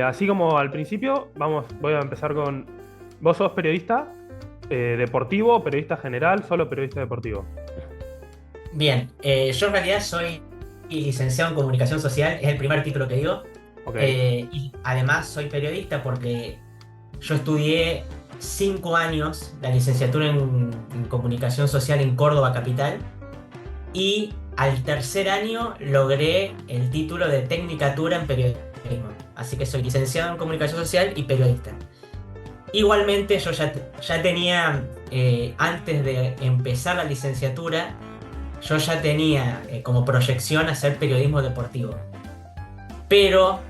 Así como al principio, voy a empezar con... ¿Vos sos periodista deportivo, periodista general, solo periodista deportivo? Bien, yo en realidad soy licenciado en comunicación social, es el primer título que digo, Ok. y además soy periodista porque yo estudié 5 años la licenciatura en comunicación social en Córdoba capital y al tercer año logré el título de tecnicatura en periodismo, así que soy licenciado en comunicación social y periodista. Igualmente yo ya tenía, antes de empezar la licenciatura, yo ya tenía como proyección hacer periodismo deportivo, pero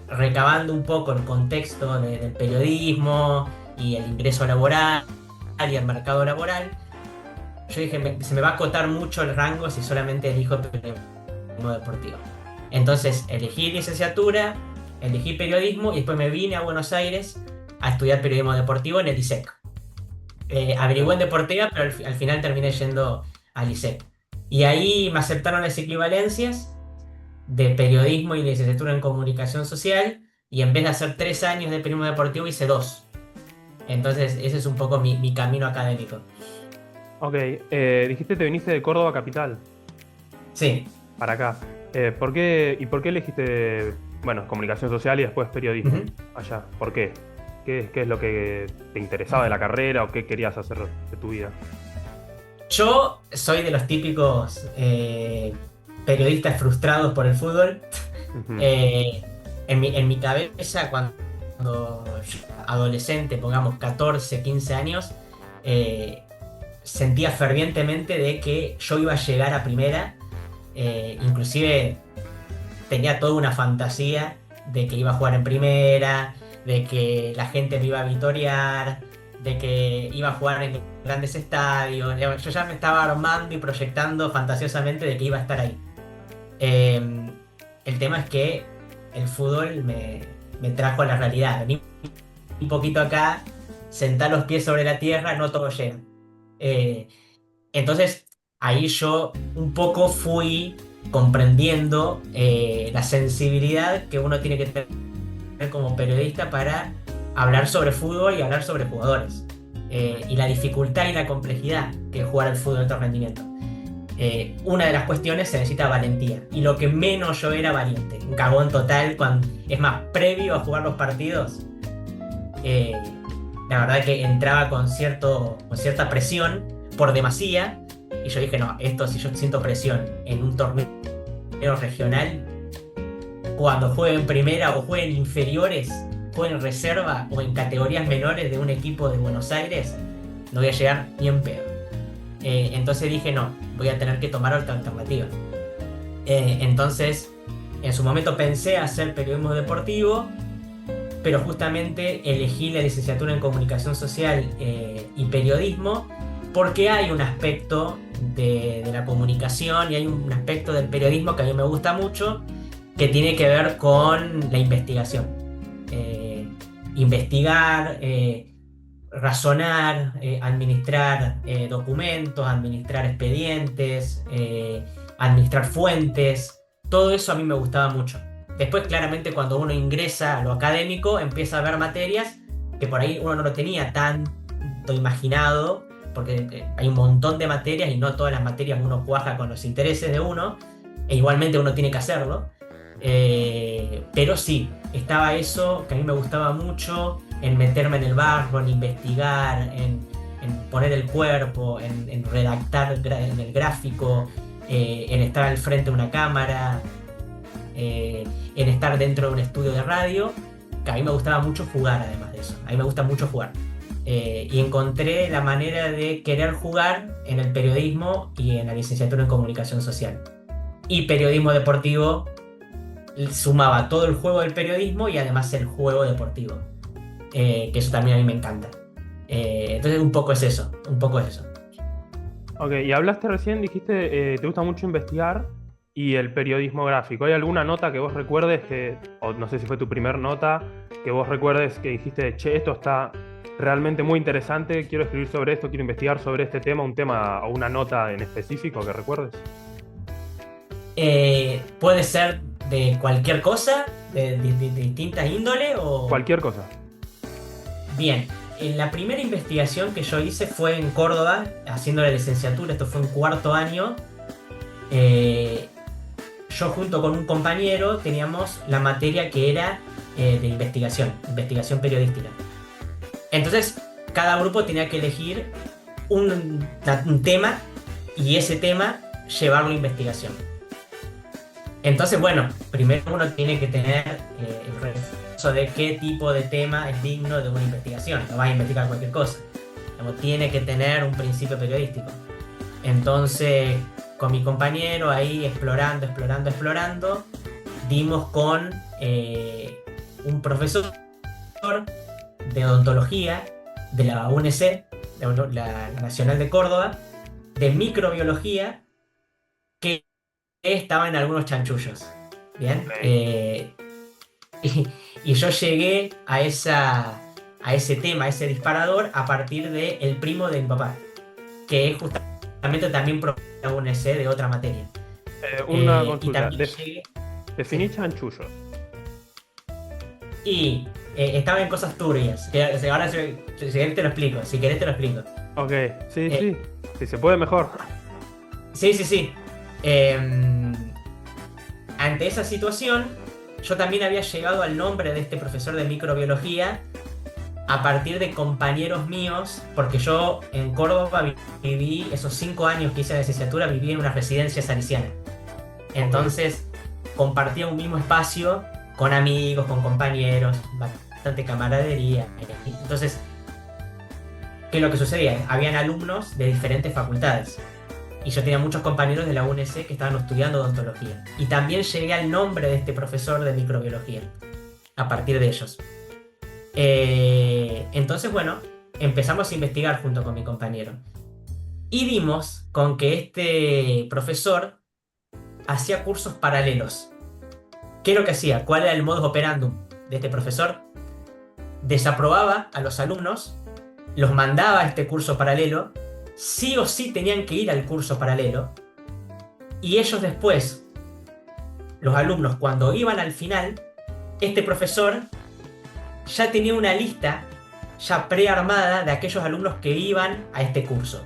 recabando un poco el contexto del periodismo y el ingreso laboral y el mercado laboral, yo dije, se me va a acotar mucho el rango si solamente elijo periodismo deportivo. Entonces elegí licenciatura, elegí periodismo y después me vine a Buenos Aires a estudiar periodismo deportivo en el ISEC. Averigué en Bien. Deportea, pero al final terminé yendo al ISEC. Y ahí me aceptaron las equivalencias de periodismo y licenciatura en comunicación social, y en vez de hacer 3 años de periodismo deportivo hice dos. Entonces ese es un poco mi camino académico. Ok, dijiste te viniste de Córdoba capital Sí. para acá. ¿Por qué elegiste, bueno, comunicación social y después periodismo Ujú. allá? ¿Por qué? ¿Qué es lo que te interesaba de la carrera o qué querías hacer de tu vida? Yo soy de los típicos periodistas frustrados por el fútbol. Ujú. Eh, en mi cabeza, cuando yo era adolescente, pongamos 14 15 años, eh, sentía fervientemente de que yo iba a llegar a primera. Inclusive tenía toda una fantasía de que iba a jugar en primera, de que la gente me iba a vitorear, de que iba a jugar en grandes estadios. Yo ya me estaba armando y proyectando fantasiosamente de que iba a estar ahí. Eh, el tema es que el fútbol me trajo a la realidad. Vení un poquito acá, sentar los pies sobre la tierra, no todo llega. Eh, entonces, ahí yo un poco fui comprendiendo la sensibilidad que uno tiene que tener como periodista para hablar sobre fútbol y hablar sobre jugadores. Y la dificultad y la complejidad que es jugar al fútbol de alto rendimiento. Una de las cuestiones se necesita valentía. Y lo que menos yo era valiente. Un cagón total. Es más, previo a jugar los partidos, eh, la verdad que entraba con cierta presión por demasía. Y yo dije, no, esto si yo siento presión en un torneo regional, cuando juegue en primera o juegue en inferiores, juegue en reserva o en categorías menores de un equipo de Buenos Aires, no voy a llegar ni en pedo. Entonces dije, no, voy a tener que tomar otra alternativa. Entonces, en su momento pensé hacer periodismo deportivo, pero justamente elegí la licenciatura en comunicación social y periodismo porque hay un aspecto de la comunicación y hay un aspecto del periodismo que a mí me gusta mucho, que tiene que ver con la investigación. Eh, investigar, razonar, administrar documentos, administrar expedientes, administrar fuentes, todo eso a mí me gustaba mucho. Después, claramente, cuando uno ingresa a lo académico, empieza a ver materias que por ahí uno no lo tenía tanto imaginado, porque hay un montón de materias y no todas las materias uno cuaja con los intereses de uno, e igualmente uno tiene que hacerlo. Pero sí, estaba eso que a mí me gustaba mucho, en meterme en el barro, en investigar, en poner el cuerpo, en redactar en el gráfico, en estar al frente de una cámara, en estar dentro de un estudio de radio, que a mí me gustaba mucho jugar además de eso. A mí me gusta mucho jugar. Y encontré la manera de querer jugar en el periodismo y en la licenciatura en comunicación social. Y periodismo deportivo sumaba todo el juego del periodismo y además el juego deportivo, que eso también a mí me encanta. Entonces un poco es eso, un poco es eso. Ok, y hablaste recién, dijiste, te gusta mucho investigar y el periodismo gráfico. ¿Hay alguna nota que vos recuerdes o no sé si fue tu primer nota, que vos recuerdes que dijiste, che, esto está realmente muy interesante, quiero escribir sobre esto, quiero investigar sobre este tema, un tema o una nota en específico que recuerdes? Puede ser de cualquier cosa, de distintas índole o...? Cualquier cosa. Bien, la primera investigación que yo hice fue en Córdoba, haciendo la licenciatura, esto fue en cuarto año. Yo junto con un compañero teníamos la materia que era de investigación periodística. Entonces, cada grupo tenía que elegir un tema y ese tema llevarlo a investigación. Entonces, bueno, primero uno tiene que tener el refuerzo de qué tipo de tema es digno de una investigación. No vas a investigar cualquier cosa. Tiene que tener un principio periodístico. Entonces, con mi compañero ahí explorando, dimos con un profesor de odontología de la UNC, la Nacional de Córdoba, de microbiología, que estaba en algunos chanchullos. Bien. Y yo llegué a ese tema, a ese disparador, a partir de el primo de mi papá, que es justamente también profesor de la UNC de otra materia. Una consulta. Y también llegué... Definí chanchullos. Y estaba en cosas turbias. Ahora si querés te lo explico. Ok, sí. Si se puede, mejor. Sí. Ante esa situación, yo también había llegado al nombre de este profesor de microbiología a partir de compañeros míos, porque yo en Córdoba viví esos 5 años que hice la licenciatura, viví en una residencia salesiana. Entonces, compartía un mismo espacio con amigos, con compañeros, bastante camaradería. Entonces, ¿qué es lo que sucedía? Habían alumnos de diferentes facultades. Y yo tenía muchos compañeros de la UNC que estaban estudiando odontología. Y también llegué al nombre de este profesor de microbiología, a partir de ellos. Entonces, bueno, empezamos a investigar junto con mi compañero. Y dimos con que este profesor hacía cursos paralelos. ¿Qué es lo que hacía? ¿Cuál era el modus operandum de este profesor? Desaprobaba a los alumnos, los mandaba a este curso paralelo, sí o sí tenían que ir al curso paralelo, y ellos después, los alumnos, cuando iban al final, este profesor ya tenía una lista ya prearmada de aquellos alumnos que iban a este curso.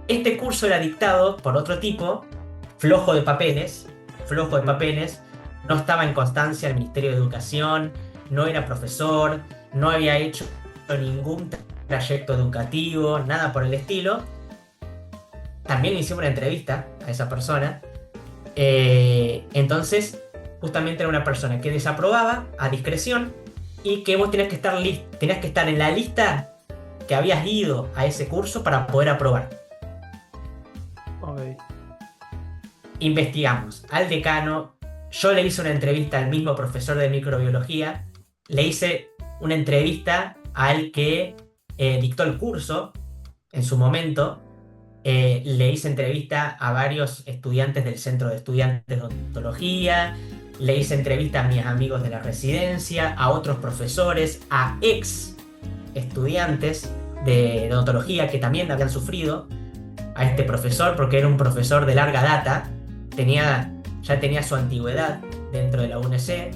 Este curso era dictado por otro tipo, flojo de papeles, no estaba en constancia el Ministerio de Educación, no era profesor, no había hecho ningún trayecto educativo, nada por el estilo. También le hicimos una entrevista a esa persona. Entonces, justamente era una persona que desaprobaba a discreción y que vos tenías que estar en la lista que habías ido a ese curso para poder aprobar. Okay. Investigamos al decano, yo le hice una entrevista al mismo profesor de microbiología, le hice una entrevista al que dictó el curso en su momento, le hice entrevista a varios estudiantes del centro de estudiantes de odontología, le hice entrevista a mis amigos de la residencia, a otros profesores, a ex estudiantes de odontología que también habían sufrido a este profesor, porque era un profesor de larga data, ya tenía su antigüedad dentro de la UNC.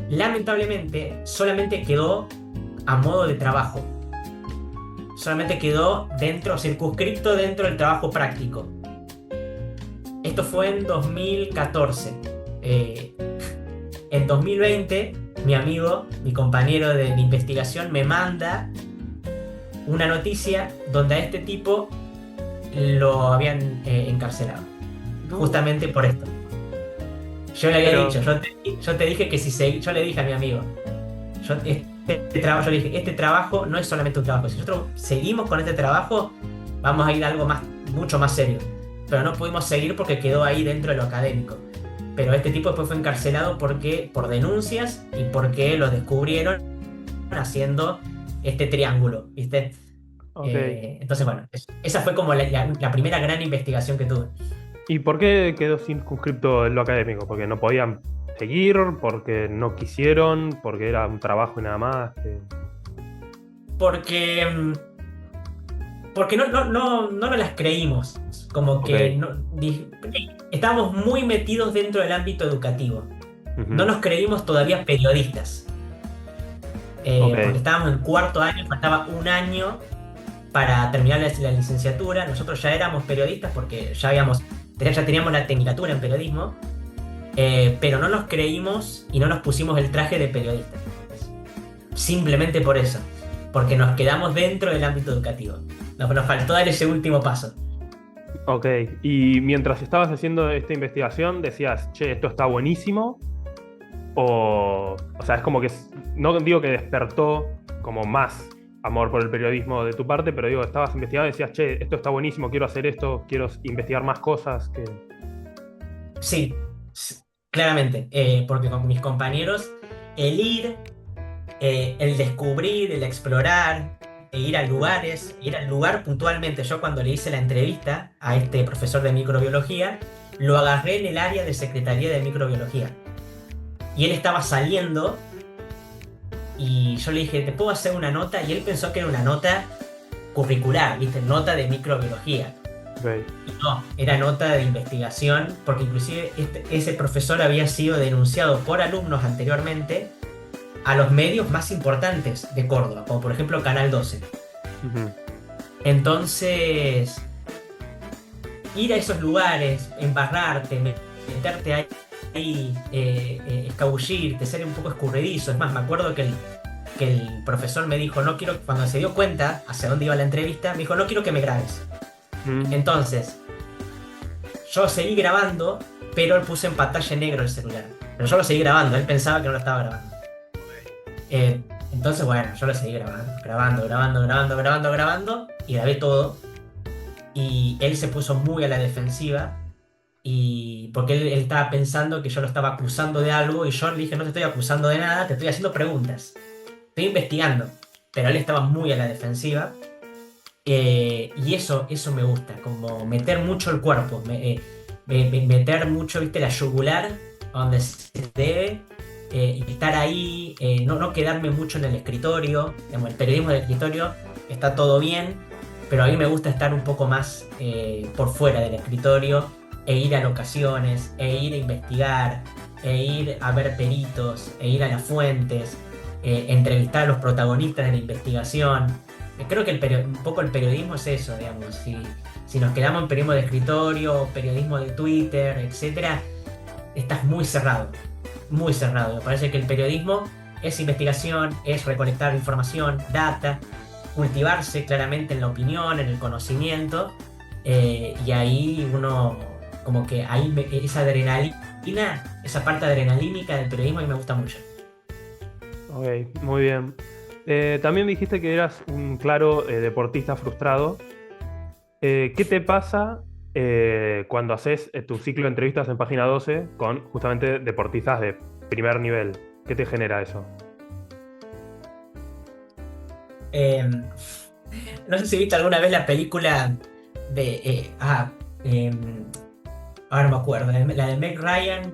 Lamentablemente solamente quedó a modo de trabajo, solamente quedó circunscripto dentro del trabajo práctico. Esto fue en 2014. En 2020 mi compañero de investigación me manda una noticia donde a este tipo lo habían encarcelado. No. Justamente por esto. Yo le había dicho, yo te dije que yo le dije a mi amigo, yo le dije, este trabajo no es solamente un trabajo, si nosotros seguimos con este trabajo, vamos a ir a algo mucho más serio. Pero no pudimos seguir porque quedó ahí dentro de lo académico. Pero este tipo después fue encarcelado por denuncias y porque lo descubrieron haciendo este triángulo, ¿viste? Okay. Entonces, bueno, esa fue como la primera gran investigación que tuve. ¿Y por qué quedó circunscripto en lo académico? ¿Porque no podían seguir? ¿Porque no quisieron? ¿Porque era un trabajo y nada más? Porque no nos las creímos. Como que estábamos muy metidos dentro del ámbito educativo. no Ujú. nos creímos todavía periodistas, porque Ok. estábamos en cuarto año, faltaba un año para terminar la licenciatura. Nosotros ya éramos periodistas porque ya teníamos la tecnicatura en periodismo, pero no nos creímos y no nos pusimos el traje de periodistas. Simplemente por eso, porque nos quedamos dentro del ámbito educativo. Nos faltó dar ese último paso. Ok. Y mientras estabas haciendo esta investigación, decías, che, esto está buenísimo. O sea, es como que, no digo que despertó como más amor por el periodismo de tu parte, pero digo, estabas investigando y decías, che, esto está buenísimo, quiero hacer esto, quiero investigar más cosas. Sí, claramente, porque con mis compañeros, el ir, el descubrir, el explorar, e ir al lugar puntualmente. Yo cuando le hice la entrevista a este profesor de microbiología, lo agarré en el área de Secretaría de Microbiología. Y él estaba saliendo y yo le dije, ¿te puedo hacer una nota? Y él pensó que era una nota curricular, ¿viste? Nota de microbiología. Ok. Y no, era nota de investigación, porque inclusive ese profesor había sido denunciado por alumnos anteriormente a los medios más importantes de Córdoba, como por ejemplo Canal 12. Ujú. Entonces, ir a esos lugares, embarrarte, meterte ahí, escabullirte, ser un poco escurridizo. Es más, me acuerdo que el profesor me dijo, no quiero, cuando se dio cuenta hacia dónde iba la entrevista, me dijo, no quiero que me grabes. Mm. Entonces, yo seguí grabando, pero él puse en pantalla en negro el celular. Pero yo lo seguí grabando, él pensaba que no lo estaba grabando. Eh, entonces, bueno, yo lo seguí grabando, y grabé todo. Y él se puso muy a la defensiva, y porque él estaba pensando que yo lo estaba acusando de algo, y yo le dije, no te estoy acusando de nada, te estoy haciendo preguntas, estoy investigando. Pero él estaba muy a la defensiva. Y eso me gusta, como meter mucho el cuerpo, meter mucho, viste, la yugular donde se debe, y estar ahí, no quedarme mucho en el escritorio. Digamos, el periodismo del escritorio está todo bien, pero a mí me gusta estar un poco más por fuera del escritorio, e ir a locaciones, e ir a investigar, e ir a ver peritos, e ir a las fuentes, entrevistar a los protagonistas de la investigación. Creo que un poco el periodismo es eso, digamos. Si nos quedamos en periodismo de escritorio, periodismo de Twitter, etcétera, estás muy cerrado, muy cerrado. Me parece que el periodismo es investigación, es recolectar información, data, cultivarse claramente en la opinión, en el conocimiento, y ahí uno, como que esa adrenalina, esa parte adrenalínica del periodismo a mí me gusta mucho. Ok, muy bien. También dijiste que eras un claro deportista frustrado. ¿Qué te pasa cuando haces tu ciclo de entrevistas en Página 12 con justamente deportistas de primer nivel? ¿Qué te genera eso? Eh, no sé si viste alguna vez la película de... ahora no me acuerdo, la de Meg Ryan,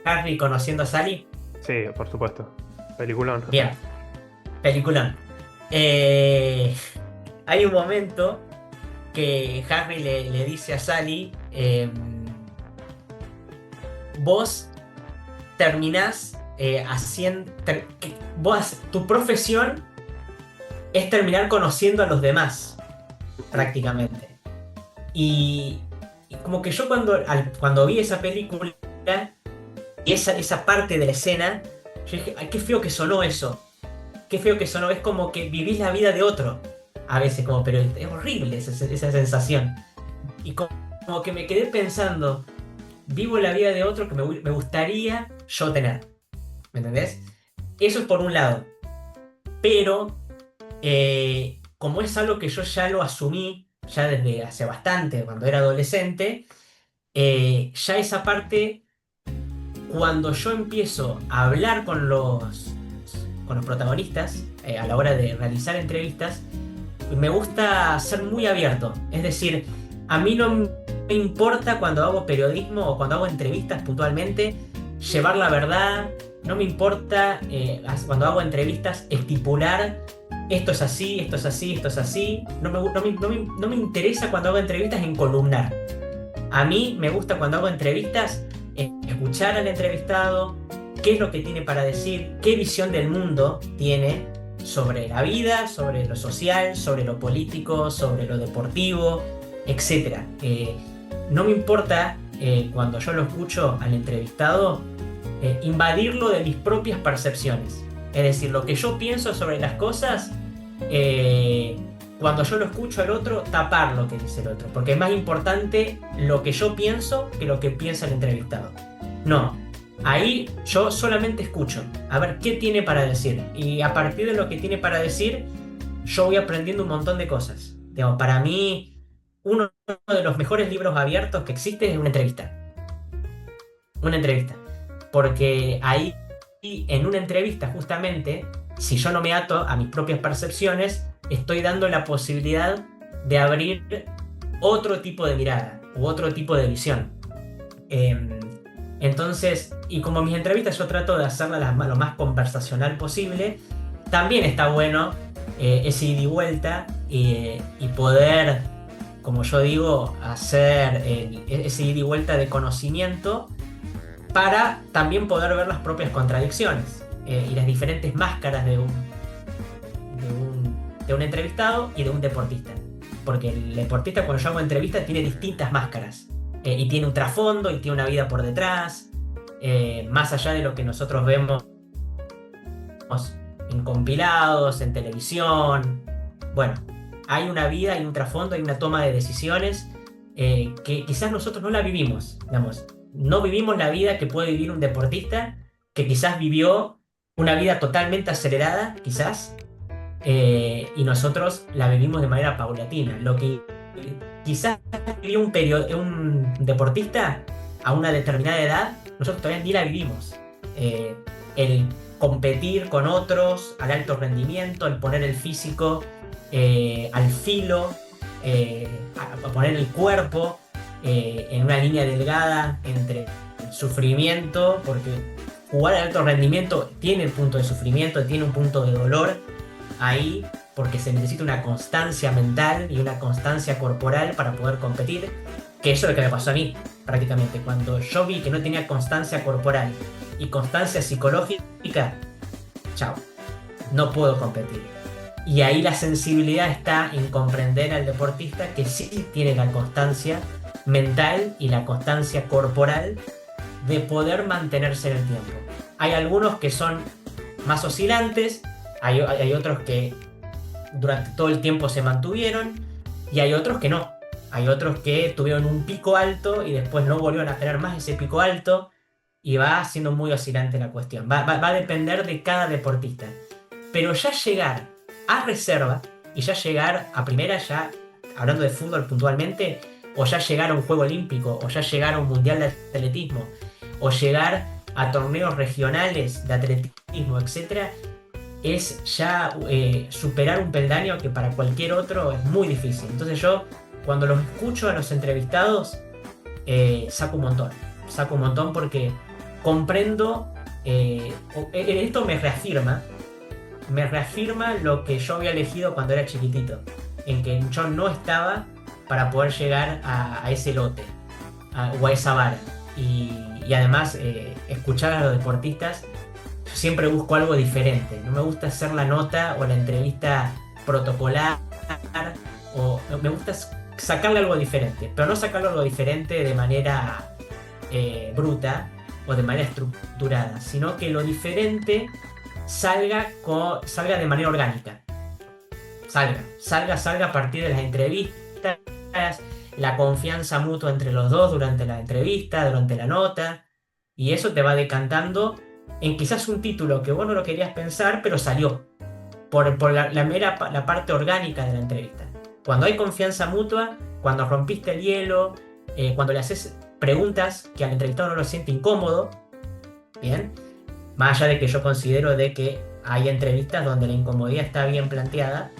Harry conociendo a Sally. Sí, por supuesto. Peliculón. Bien, peliculón. Eh, Hay un momento que Harry le dice a Sally, vos terminás haciendo... tu profesión es terminar conociendo a los demás, prácticamente. Y como que yo cuando vi esa película y esa parte de la escena, yo dije, ay, qué feo que sonó eso. Qué feo que sonó. Es como que vivís la vida de otro. A veces como periodista. Es horrible esa sensación. Y como que me quedé pensando, vivo la vida de otro que me gustaría yo tener. ¿Me entendés? Eso es por un lado. Pero, como es algo que yo ya lo asumí, ya desde hace bastante, cuando era adolescente, ya esa parte, cuando yo empiezo a hablar con los protagonistas, a la hora de realizar entrevistas, me gusta ser muy abierto. Es decir, a mí no me importa cuando hago periodismo o cuando hago entrevistas puntualmente, llevar la verdad. No me importa cuando hago entrevistas estipular esto es así, esto es así, esto es así. No me interesa cuando hago entrevistas en columnar. A mí me gusta cuando hago entrevistas escuchar al entrevistado, qué es lo que tiene para decir, qué visión del mundo tiene sobre la vida, sobre lo social, sobre lo político, sobre lo deportivo, etc. No me importa cuando yo lo escucho al entrevistado invadirlo de mis propias percepciones. Es decir, lo que yo pienso sobre las cosas, cuando yo lo escucho al otro, tapar lo que dice el otro. Porque es más importante lo que yo pienso que lo que piensa el entrevistado. No, ahí yo solamente escucho, a ver qué tiene para decir. Y a partir de lo que tiene para decir, yo voy aprendiendo un montón de cosas. Digamos, para mí, uno de los mejores libros abiertos que existe es una entrevista. Una entrevista. Porque ahí, en una entrevista, justamente, si yo no me ato a mis propias percepciones, estoy dando la posibilidad de abrir otro tipo de mirada u otro tipo de visión. Entonces, y como mis entrevistas yo trato de hacerlas lo más conversacional posible, también está bueno ese ida y vuelta y poder, como yo digo, hacer ese ida y vuelta de conocimiento para también poder ver las propias contradicciones y las diferentes máscaras de un entrevistado y de un deportista. Porque el deportista, cuando yo hago entrevistas, tiene distintas máscaras y tiene un trasfondo y tiene una vida por detrás, más allá de lo que nosotros vemos en compilados, en televisión. Bueno, hay una vida, hay un trasfondo, hay una toma de decisiones que quizás nosotros no la vivimos, digamos. No vivimos la vida que puede vivir un deportista que quizás vivió una vida totalmente acelerada, quizás, y nosotros la vivimos de manera paulatina. Lo que quizás vivió un deportista a una determinada edad, nosotros todavía ni la vivimos. El competir con otros al alto rendimiento, el poner el físico al filo, a poner el cuerpo en una línea delgada entre el sufrimiento, porque jugar al alto rendimiento tiene el punto de sufrimiento, tiene un punto de dolor ahí, porque se necesita una constancia mental y una constancia corporal para poder competir, que eso es lo que me pasó a mí prácticamente. Cuando yo vi que no tenía constancia corporal y constancia psicológica, chao, no puedo competir. Y ahí la sensibilidad está en comprender al deportista que sí tiene la constancia mental y la constancia corporal de poder mantenerse en el tiempo. Hay algunos que son más oscilantes, hay otros que durante todo el tiempo se mantuvieron y hay otros que no. Hay otros que tuvieron un pico alto y después no volvieron a tener más ese pico alto y va siendo muy oscilante la cuestión. Va a depender de cada deportista. Pero ya llegar a reserva y ya llegar a primera, ya hablando de fútbol puntualmente, o ya llegar a un juego olímpico, o ya llegar a un mundial de atletismo, o llegar a torneos regionales de atletismo, etc., es ya superar un peldaño que para cualquier otro es muy difícil. Entonces yo, cuando los escucho a los entrevistados, saco un montón porque comprendo, esto me reafirma lo que yo había elegido cuando era chiquitito, en que yo no estaba para poder llegar a ese lote o a esa vara. Y además, escuchar a los deportistas, yo siempre busco algo diferente. No me gusta hacer la nota o la entrevista protocolar, o me gusta sacarle algo diferente, pero no sacarle algo diferente de manera bruta o de manera estructurada, sino que lo diferente salga de manera orgánica. Salga a partir de las entrevistas, la confianza mutua entre los dos durante la entrevista, durante la nota, y eso te va decantando en quizás un título que vos no lo querías pensar, pero salió por la parte orgánica de la entrevista. Cuando hay confianza mutua, cuando rompiste el hielo, cuando le haces preguntas que al entrevistado no lo siente incómodo, bien, más allá de que yo considero de que hay entrevistas donde la incomodidad está bien planteada,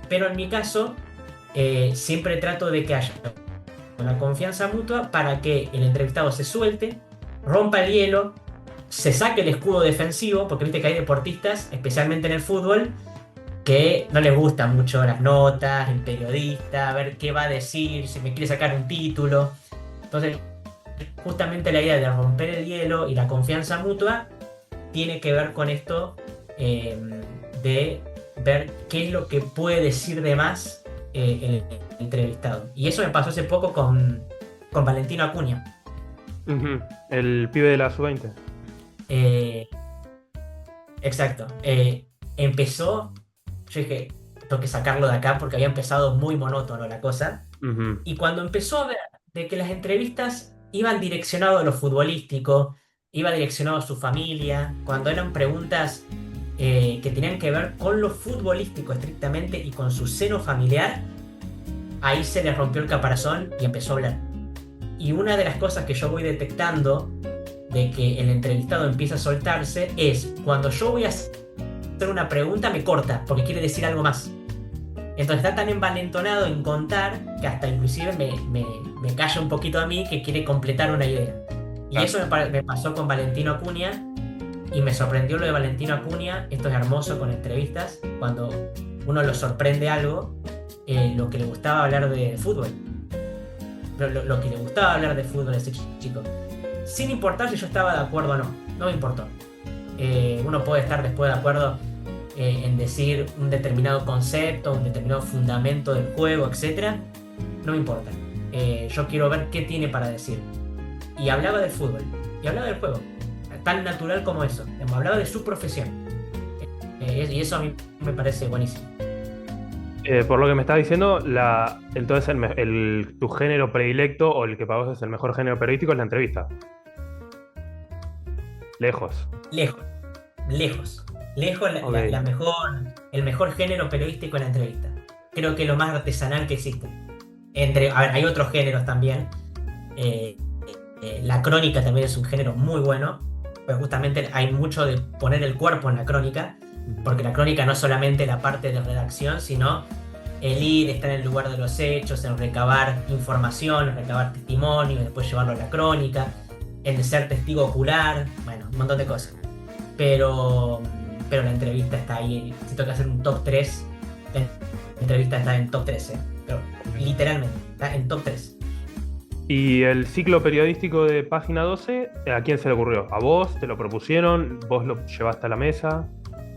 pero en mi caso siempre trato de que haya una confianza mutua para que el entrevistado se suelte, rompa el hielo, se saque el escudo defensivo, porque viste que hay deportistas, especialmente en el fútbol, que no les gustan mucho las notas, el periodista, a ver qué va a decir, si me quiere sacar un título. Entonces justamente la idea de romper el hielo y la confianza mutua tiene que ver con esto de ver qué es lo que puede decir de más el entrevistado. Y eso me pasó hace poco con Valentino Acuña. Ujú. El pibe de la sub-20. Eh, exacto. Empezó, yo dije, tengo que sacarlo de acá porque había empezado muy monótono la cosa. Ujú. Y cuando empezó a ver de que las entrevistas iban direccionado a lo futbolístico, iba direccionado a su familia, cuando eran preguntas que tenían que ver con lo futbolístico estrictamente y con su seno familiar, ahí se le rompió el caparazón y empezó a hablar. Y una de las cosas que yo voy detectando de que el entrevistado empieza a soltarse es cuando yo voy a hacer una pregunta me corta porque quiere decir algo más. Entonces está tan envalentonado en contar que hasta inclusive me calla un poquito a mí que quiere completar una idea. Y Claro. eso me pasó con Valentino Acuña y me sorprendió lo de Valentino Acuña. Esto es hermoso con entrevistas, cuando uno lo sorprende algo, lo que le gustaba hablar de fútbol. Lo que le gustaba hablar de fútbol a ese chico. Sin importar si yo estaba de acuerdo o no, no me importó. Uno puede estar después de acuerdo en decir un determinado concepto, un determinado fundamento del juego, etc. No me importa. Yo quiero ver qué tiene para decir. Y hablaba del fútbol, y hablaba del juego, tan natural como eso. Hablaba de su profesión. Y eso a mí me parece buenísimo. Por lo que me estás diciendo, entonces tu género predilecto o el que para vos es el mejor género periodístico es la entrevista. Lejos. Lejos, lejos, lejos Ok. el mejor género periodístico en la entrevista. Creo que lo más artesanal que existe. A ver, hay otros géneros también. Eh, la crónica también es un género muy bueno, pues justamente hay mucho de poner el cuerpo en la crónica, porque la crónica no es solamente la parte de redacción, sino el ir, estar en el lugar de los hechos, en recabar información, en recabar testimonio, después llevarlo a la crónica, en ser testigo ocular, bueno, un montón de cosas. Pero la entrevista está ahí. Si tengo que hacer un top 3, la entrevista está en top 3, pero literalmente, está en top 3. ¿Y el ciclo periodístico de Página 12, a quién se le ocurrió? ¿A vos? ¿Te lo propusieron? ¿Vos lo llevaste a la mesa?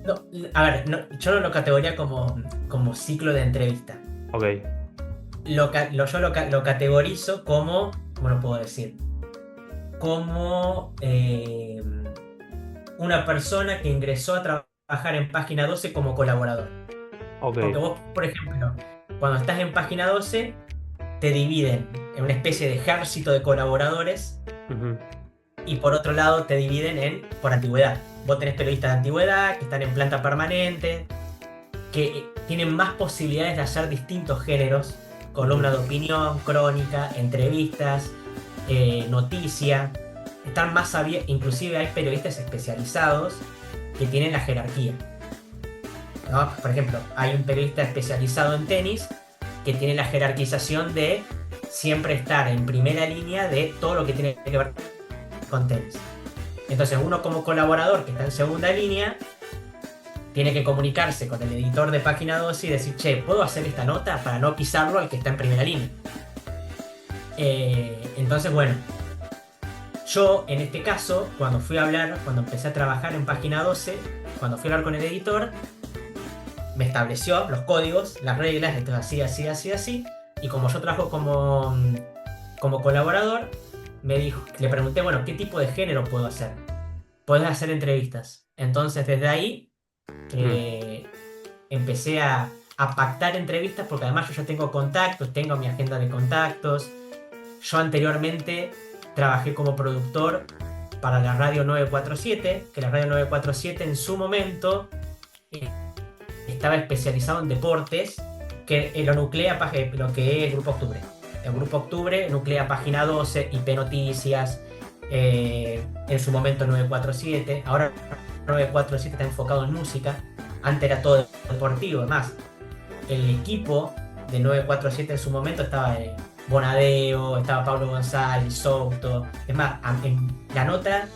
No, a ver, yo no lo categoría como ciclo de entrevista. Ok. Yo lo categorizo como, ¿cómo lo puedo decir? Como una persona que ingresó a trabajar en Página 12 como colaborador. Ok. Porque vos, por ejemplo, cuando estás en Página 12, te dividen en una especie de ejército de colaboradores Ujú. y por otro lado te dividen por antigüedad. Vos tenés periodistas de antigüedad que están en planta permanente, que tienen más posibilidades de hacer distintos géneros, columna de opinión, crónica, entrevistas, noticia. Están más abiertos, inclusive hay periodistas especializados que tienen la jerarquía, ¿no? Por ejemplo, hay un periodista especializado en tenis que tiene la jerarquización de siempre estar en primera línea de todo lo que tiene que ver con tenis. Entonces uno como colaborador que está en segunda línea tiene que comunicarse con el editor de Página 12 y decir, che, ¿puedo hacer esta nota para no pisarlo al que está en primera línea? Entonces, bueno, yo en este caso, cuando empecé a trabajar en Página 12, cuando fui a hablar con el editor, me estableció los códigos, las reglas, esto es así, así, así, así, y como yo trabajo como colaborador, le pregunté, bueno, ¿qué tipo de género puedo hacer? ¿Puedes hacer entrevistas? Entonces, desde ahí, empecé a pactar entrevistas, porque además yo ya tengo contactos, tengo mi agenda de contactos. Yo anteriormente trabajé como productor para la Radio 947, que la Radio 947 en su momento estaba especializado en deportes, que lo nuclea lo que es Grupo Octubre. El Grupo Octubre nuclea Página 12, IP Noticias, en su momento 947. Ahora 947 está enfocado en música. Antes era todo deportivo. Además, el equipo de 947 en su momento estaba Bonadeo, estaba Pablo González, Souto. Es más, en la nota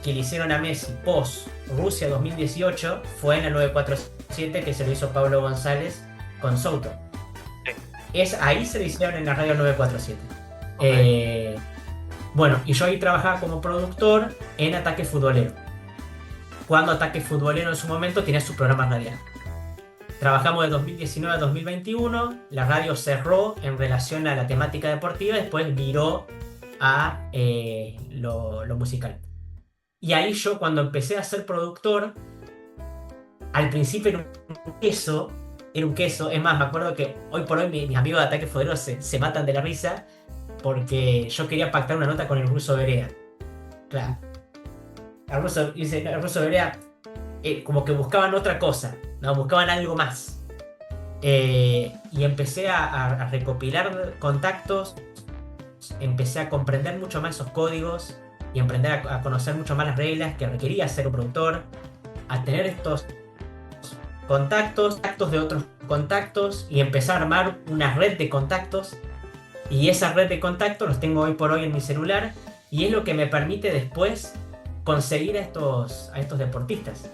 que le hicieron a Messi post Rusia 2018 fue en la 947, que se lo hizo Pablo González con Souto. Ahí se lo hicieron en la Radio 947. Okay. Bueno, y yo ahí trabajaba como productor en Ataque Futbolero. Cuando Ataque Futbolero en su momento tenía su programa radial. Trabajamos de 2019 a 2021, la radio cerró en relación a la temática deportiva, después viró a lo musical. Y ahí yo cuando empecé a ser productor, al principio era un queso, es más, me acuerdo que hoy por hoy mis amigos de Ataque Futbolero se matan de la risa porque yo quería pactar una nota con el ruso Berea. Claro. El ruso Berea como que buscaban otra cosa, ¿no? Buscaban algo más. Y empecé a recopilar contactos, empecé a comprender mucho más esos códigos y aprender a conocer mucho más las reglas que requería ser un productor, a tener estos contactos de otros contactos y empezar a armar una red de contactos. Y esa red de contactos los tengo hoy por hoy en mi celular y es lo que me permite después conseguir a estos deportistas.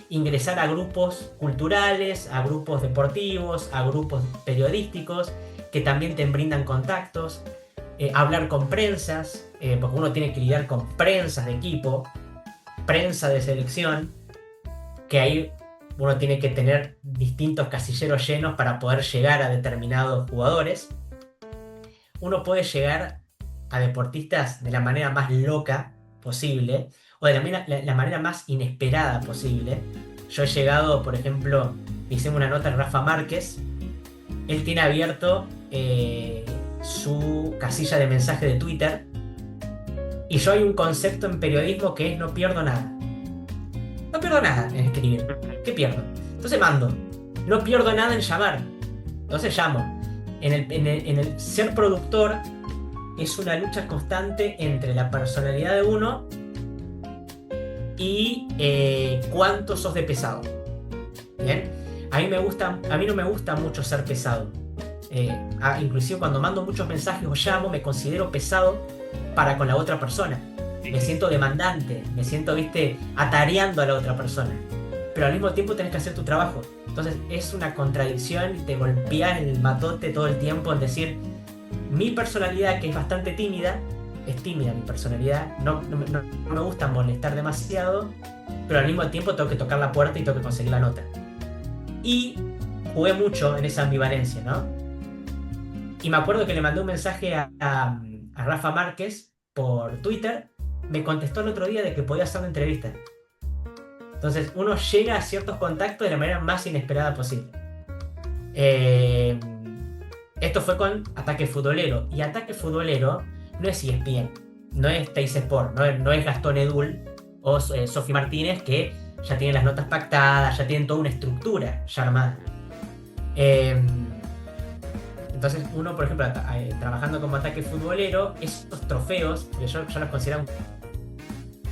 Ingresar a grupos culturales, a grupos deportivos, a grupos periodísticos que también te brindan contactos, hablar con prensas, porque uno tiene que lidiar con prensas de equipo, prensa de selección, que ahí uno tiene que tener distintos casilleros llenos para poder llegar a determinados jugadores. Uno puede llegar a deportistas de la manera más loca posible o de la manera más inesperada posible. Yo he llegado, por ejemplo, hicimos una nota en Rafa Márquez. Él tiene abierto su casilla de mensaje de Twitter y yo hay un concepto en periodismo que es no pierdo nada. No pierdo nada en escribir. ¿Qué pierdo? Entonces mando. No pierdo nada en llamar. Entonces llamo. En el ser productor es una lucha constante entre la personalidad de uno y cuánto sos de pesado. ¿Bien? A mí no me gusta mucho ser pesado. Inclusive cuando mando muchos mensajes o llamo, me considero pesado para con la otra persona. Me siento demandante, me siento, atareando a la otra persona. Pero al mismo tiempo tenés que hacer tu trabajo. Entonces es una contradicción y te golpeas el matote todo el tiempo en decir, mi personalidad, que es bastante tímida, es tímida mi personalidad, no me gusta molestar demasiado, pero al mismo tiempo tengo que tocar la puerta y tengo que conseguir la nota. Y jugué mucho en esa ambivalencia, ¿no? Y me acuerdo que le mandé un mensaje a Rafa Márquez por Twitter, me contestó el otro día de que podía hacer una entrevista. Entonces uno llega a ciertos contactos de la manera más inesperada posible. Esto fue con Ataque Futbolero. Y Ataque Futbolero no es ESPN, no es Teis Sport, no es Gastón Edul o Sofi Martínez, que ya tienen las notas pactadas, ya tienen toda una estructura ya armada. Entonces uno, por ejemplo, trabajando como Ataque Futbolero, esos trofeos, que yo los considero un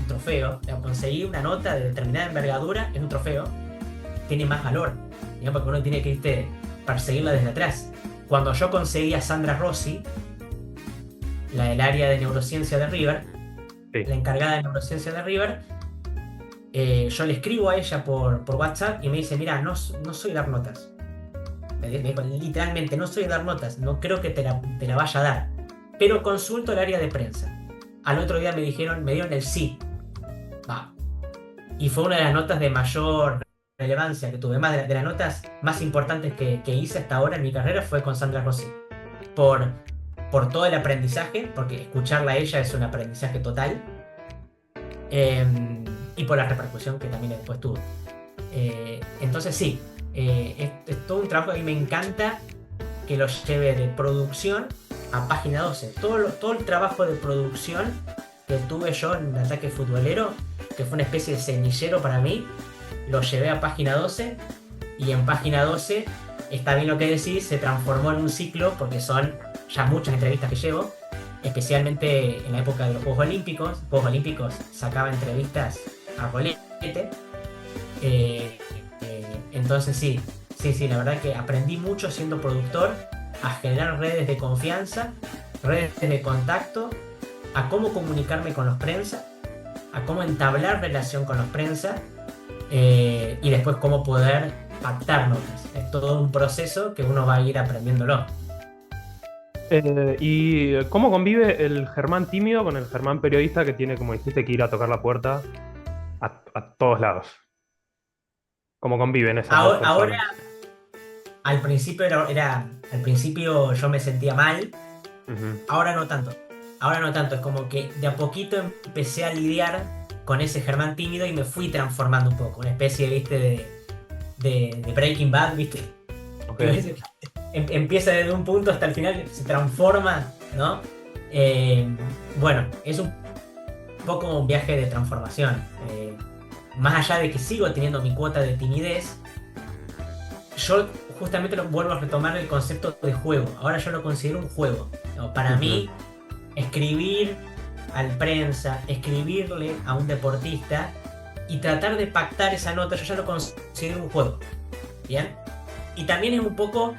trofeo, conseguir una nota de determinada envergadura es un trofeo, tiene más valor, digamos, porque uno tiene que perseguirla desde atrás. Cuando yo conseguí a Sandra Rossi, la del área de neurociencia de River, sí, la encargada de neurociencia de River, yo le escribo a ella por WhatsApp y me dice, mira, no soy dar notas. Me dijo, literalmente, no soy dar notas, no creo que te la vaya a dar, pero consulto el área de prensa. Al otro día me dieron el sí. Va. Y fue una de las notas de mayor relevancia que tuve, más de las notas más importantes que hice hasta ahora en mi carrera fue con Sandra Rossi. Por todo el aprendizaje, porque escucharla a ella es un aprendizaje total, y por la repercusión que también después tuvo. Entonces sí, es todo un trabajo que a mí me encanta que lo lleve de producción a Página 12. Todo el trabajo de producción que tuve yo en Ataque Futbolero, que fue una especie de semillero para mí, lo llevé a Página 12 y en Página 12, está bien lo que decís, se transformó en un ciclo porque son ya muchas entrevistas que llevo, especialmente en la época de los Juegos Olímpicos. Juegos Olímpicos sacaba entrevistas a rolete. Entonces sí, la verdad que aprendí mucho siendo productor a generar redes de confianza, redes de contacto, a cómo comunicarme con los prensa, a cómo entablar relación con los prensa, y después cómo poder pactar notas. Es todo un proceso que uno va a ir aprendiéndolo. ¿Y cómo convive el Germán tímido con el Germán periodista que tiene, como dijiste, que ir a tocar la puerta a todos lados? ¿Cómo conviven esas dos Ahora, personas? al principio yo me sentía mal, Ujú. ahora no tanto. Ahora no tanto, es como que de a poquito empecé a lidiar con ese Germán tímido y me fui transformando un poco, una especie, viste, de Breaking Bad, viste, Ok. que a veces empieza desde un punto hasta el final, se transforma, ¿no? Eh, bueno, es un poco un viaje de transformación. Más allá de que sigo teniendo mi cuota de timidez, yo justamente vuelvo a retomar el concepto de juego. Ahora yo lo considero un juego, ¿no? Para Ujú. mí, escribir al prensa, escribirle a un deportista y tratar de pactar esa nota, yo ya lo considero un juego. ¿Bien? Y también es un poco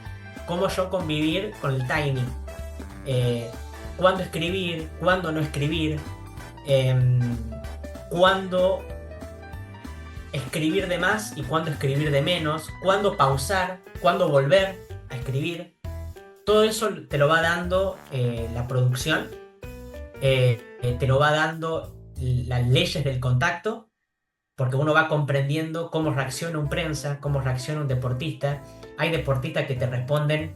cómo yo convivir con el timing. Eh, Cuándo escribir, cuándo no escribir, eh, cuándo escribir de más y cuándo escribir de menos, cuándo pausar, cuándo volver a escribir. Todo eso te lo va dando la producción, te lo va dando las leyes del contacto, porque uno va comprendiendo cómo reacciona un prensa, cómo reacciona un deportista. Hay deportistas que te responden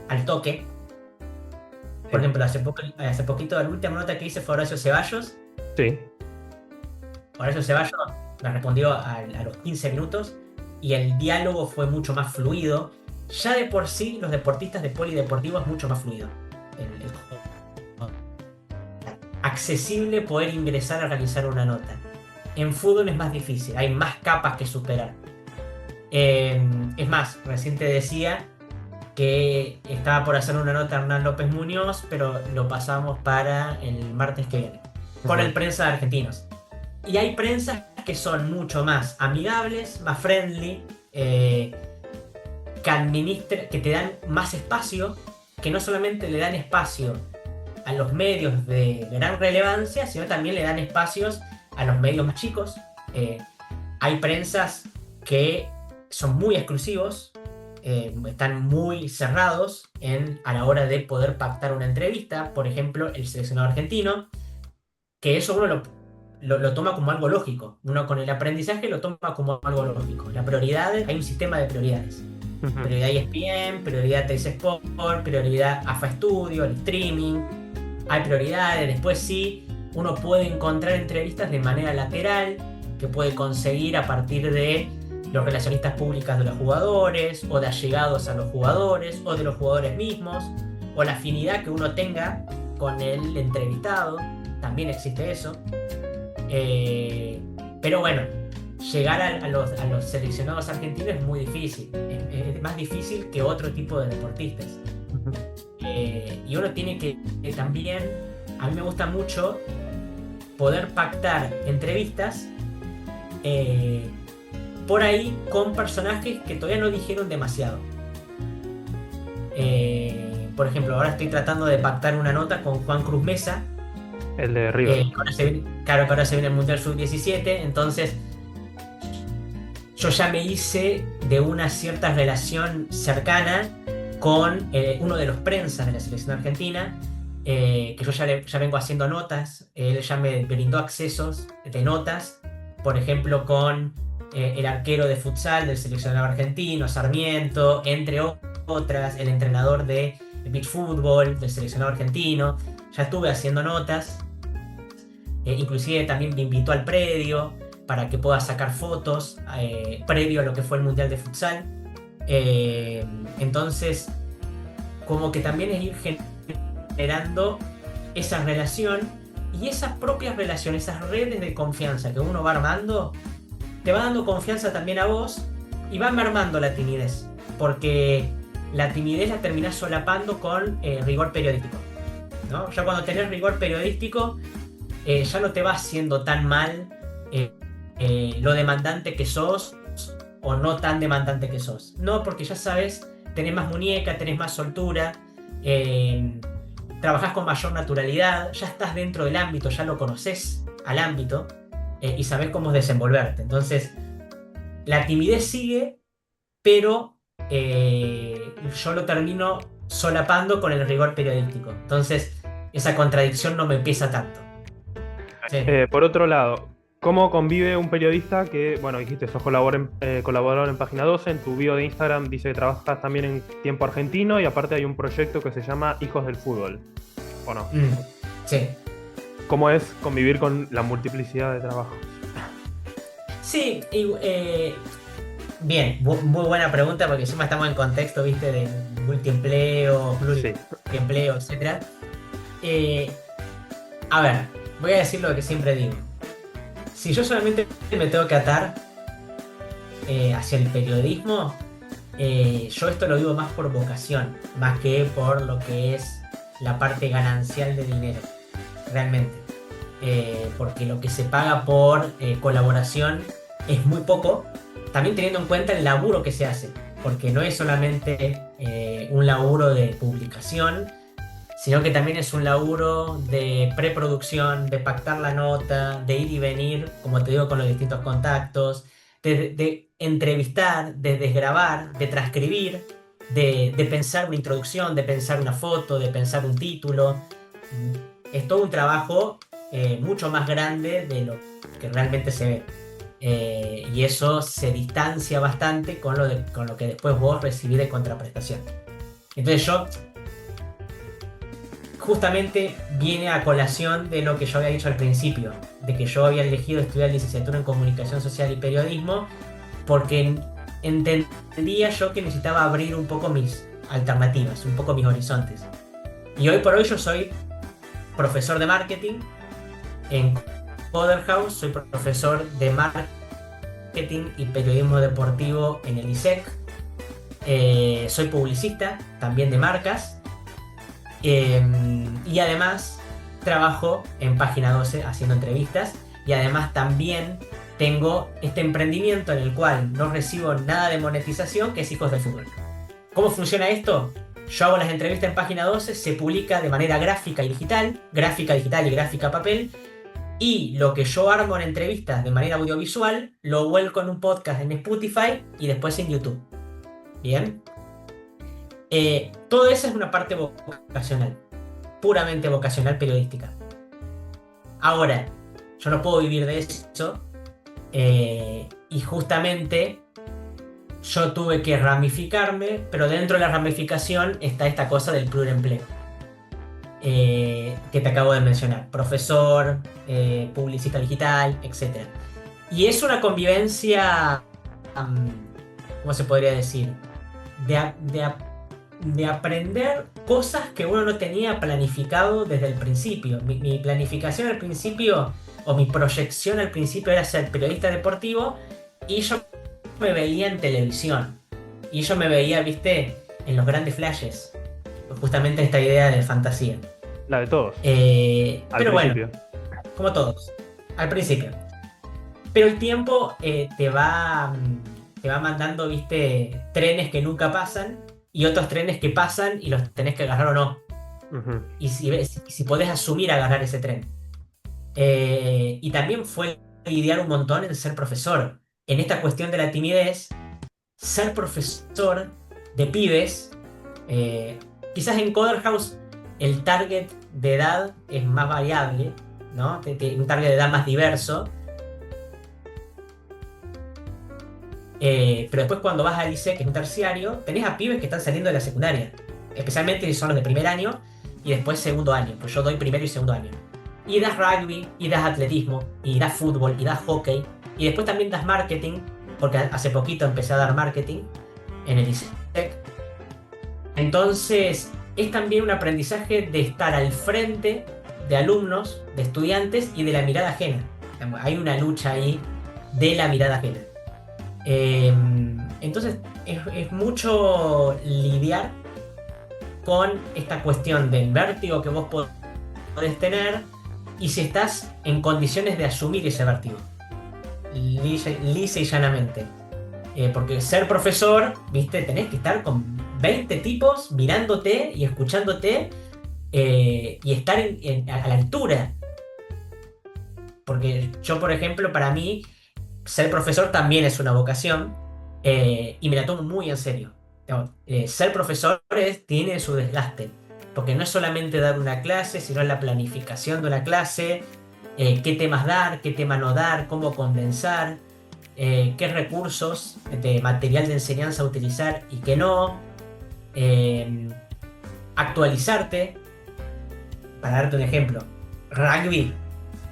al toque. Por Sí. ejemplo, hace poquito la última nota que hice fue Horacio Ceballos. Sí. Horacio Ceballos me respondió a los 15 minutos y el diálogo fue mucho más fluido. Ya de por sí, los deportistas de polideportivo es mucho más fluido. Accesible poder ingresar a realizar una nota. En fútbol es más difícil, hay más capas que superar. Es más, recién te decía que estaba por hacer una nota a Hernán López Muñoz, pero lo pasamos para el martes que viene, con Ujú. el prensa de argentinos. Y hay prensas que son mucho más amigables, más friendly, que te dan más espacio, que no solamente le dan espacio a los medios de gran relevancia, sino también le dan espacios a los medios más chicos. Eh, Hay prensas que son muy exclusivos, están muy cerrados a la hora de poder pactar una entrevista. Por ejemplo, el seleccionado argentino, que eso uno lo toma como algo lógico. Uno con el aprendizaje lo toma como algo lógico. La prioridad, hay un sistema de prioridades. Ujú. Prioridad ESPN, prioridad TS Sport, prioridad AFA Studio, el streaming. Hay prioridades. Después sí, uno puede encontrar entrevistas de manera lateral que puede conseguir a partir de los relacionistas públicos de los jugadores, o de allegados a los jugadores, o de los jugadores mismos, o la afinidad que uno tenga con el entrevistado. También existe eso. Eh, pero bueno, llegar a los seleccionados argentinos es muy difícil. Es más difícil que otro tipo de deportistas. Ujú. Y uno tiene que también, a mí me gusta mucho poder pactar entrevistas eh, por ahí con personajes que todavía no dijeron demasiado. Por ejemplo, ahora estoy tratando de pactar una nota con Juan Cruz Mesa. El de River. Claro que ahora se viene el Mundial Sub-17, entonces yo ya me hice de una cierta relación cercana con uno de los prensas de la selección argentina, que yo ya vengo haciendo notas. Él ya me brindó accesos de notas, por ejemplo, con el arquero de futsal del seleccionado argentino, Sarmiento, entre otras, el entrenador de beach fútbol del seleccionado argentino. Ya estuve haciendo notas. Inclusive también me invitó al predio para que pueda sacar fotos previo a lo que fue el Mundial de Futsal. Eh, entonces, como que también es ir generando esa relación, y esas propias relaciones, esas redes de confianza que uno va armando, te va dando confianza también a vos y va mermando la timidez, porque la timidez la terminás solapando con rigor periodístico, ¿no? Ya cuando tenés rigor periodístico, ya no te va haciendo tan mal eh, lo demandante que sos o no tan demandante que sos. No, porque ya sabes, tenés más muñeca, tenés más soltura, eh, trabajás con mayor naturalidad, ya estás dentro del ámbito, ya lo conoces al ámbito, y sabés cómo desenvolverte. Entonces, la timidez sigue, pero yo lo termino solapando con el rigor periodístico. Entonces, esa contradicción no me pesa tanto. Sí. Por otro lado, ¿cómo convive un periodista que, bueno, dijiste, sos colaborador en Página 12, en tu bio de Instagram dice que trabajas también en Tiempo Argentino y aparte hay un proyecto que se llama Hijos del Fútbol, ¿o no? Sí. ¿Cómo es convivir con la multiplicidad de trabajos? Sí, bien, muy buena pregunta porque encima estamos en contexto, viste, de multiempleo, Sí. pluriempleo, etc. A ver, voy a decir lo que siempre digo. Si yo solamente me tengo que atar hacia el periodismo, yo esto lo digo más por vocación, más que por lo que es la parte ganancial de dinero, realmente. Porque lo que se paga por colaboración es muy poco, también teniendo en cuenta el laburo que se hace, porque no es solamente un laburo de publicación, sino que también es un laburo de preproducción, de pactar la nota, de ir y venir, como te digo, con los distintos contactos, de entrevistar, de desgrabar, de transcribir, de pensar una introducción, de pensar una foto, de pensar un título. Es todo un trabajo mucho más grande de lo que realmente se ve. Y eso se distancia bastante con lo que después vos recibís de contraprestación. Entonces yo justamente viene a colación de lo que yo había dicho al principio, de que yo había elegido estudiar licenciatura en Comunicación Social y Periodismo porque entendía yo que necesitaba abrir un poco mis alternativas, un poco mis horizontes. Y hoy por hoy yo soy profesor de marketing en Coder House, soy profesor de marketing y periodismo deportivo en el ISEC, soy publicista también de marcas. Y además trabajo en Página 12 haciendo entrevistas y además también tengo este emprendimiento en el cual no recibo nada de monetización, que es Hijos del Fútbol. ¿Cómo funciona esto? Yo hago las entrevistas en Página 12, se publica de manera gráfica y digital y gráfica papel, y lo que yo armo en entrevistas de manera audiovisual lo vuelco en un podcast en Spotify y después en YouTube. ¿Bien? Todo eso es una parte vocacional, puramente vocacional periodística. Ahora, yo no puedo vivir de eso y justamente yo tuve que ramificarme, pero dentro de la ramificación está esta cosa del pluriempleo que te acabo de mencionar, profesor, publicista digital, etc. Y es una convivencia, ¿cómo se podría decir? De aprender cosas que uno no tenía planificado desde el principio. Mi planificación al principio, o mi proyección al principio, era ser periodista deportivo, y yo me veía en televisión. Y yo me veía, viste, en los grandes flashes. Justamente esta idea de fantasía. La de todos. Pero principio. Bueno, como todos, al principio. Pero el tiempo te va mandando, viste, trenes que nunca pasan y otros trenes que pasan y los tenés que agarrar o no. Uh-huh. Y si podés asumir agarrar ese tren. Y también fue lidiar un montón en ser profesor. En esta cuestión de la timidez, ser profesor de pibes, quizás en Coder House el target de edad es más variable, ¿no? Un target de edad más diverso. Pero después cuando vas al ISEC, que es un terciario, tenés a pibes que están saliendo de la secundaria. Especialmente si son los de primer año y después segundo año. Pues yo doy primero y segundo año. Y das rugby, y das atletismo, y das fútbol, y das hockey. Y después también das marketing, porque hace poquito empecé a dar marketing en el ISEC. Entonces es también un aprendizaje de estar al frente de alumnos, de estudiantes y de la mirada ajena. Hay una lucha ahí de la mirada ajena. Entonces es mucho lidiar con esta cuestión del vértigo que vos podés tener y si estás en condiciones de asumir ese vértigo lisa y llanamente, porque ser profesor, viste, tenés que estar con 20 tipos mirándote y escuchándote y estar a la altura, porque yo, por ejemplo, para mí ser profesor también es una vocación y me la tomo muy en serio. digamos, ser profesores tiene su desgaste, porque no es solamente dar una clase, sino la planificación de una clase, qué temas dar, qué tema no dar, cómo condensar, qué recursos de material de enseñanza utilizar y qué no, eh, actualizarte. Para darte un ejemplo, rugby,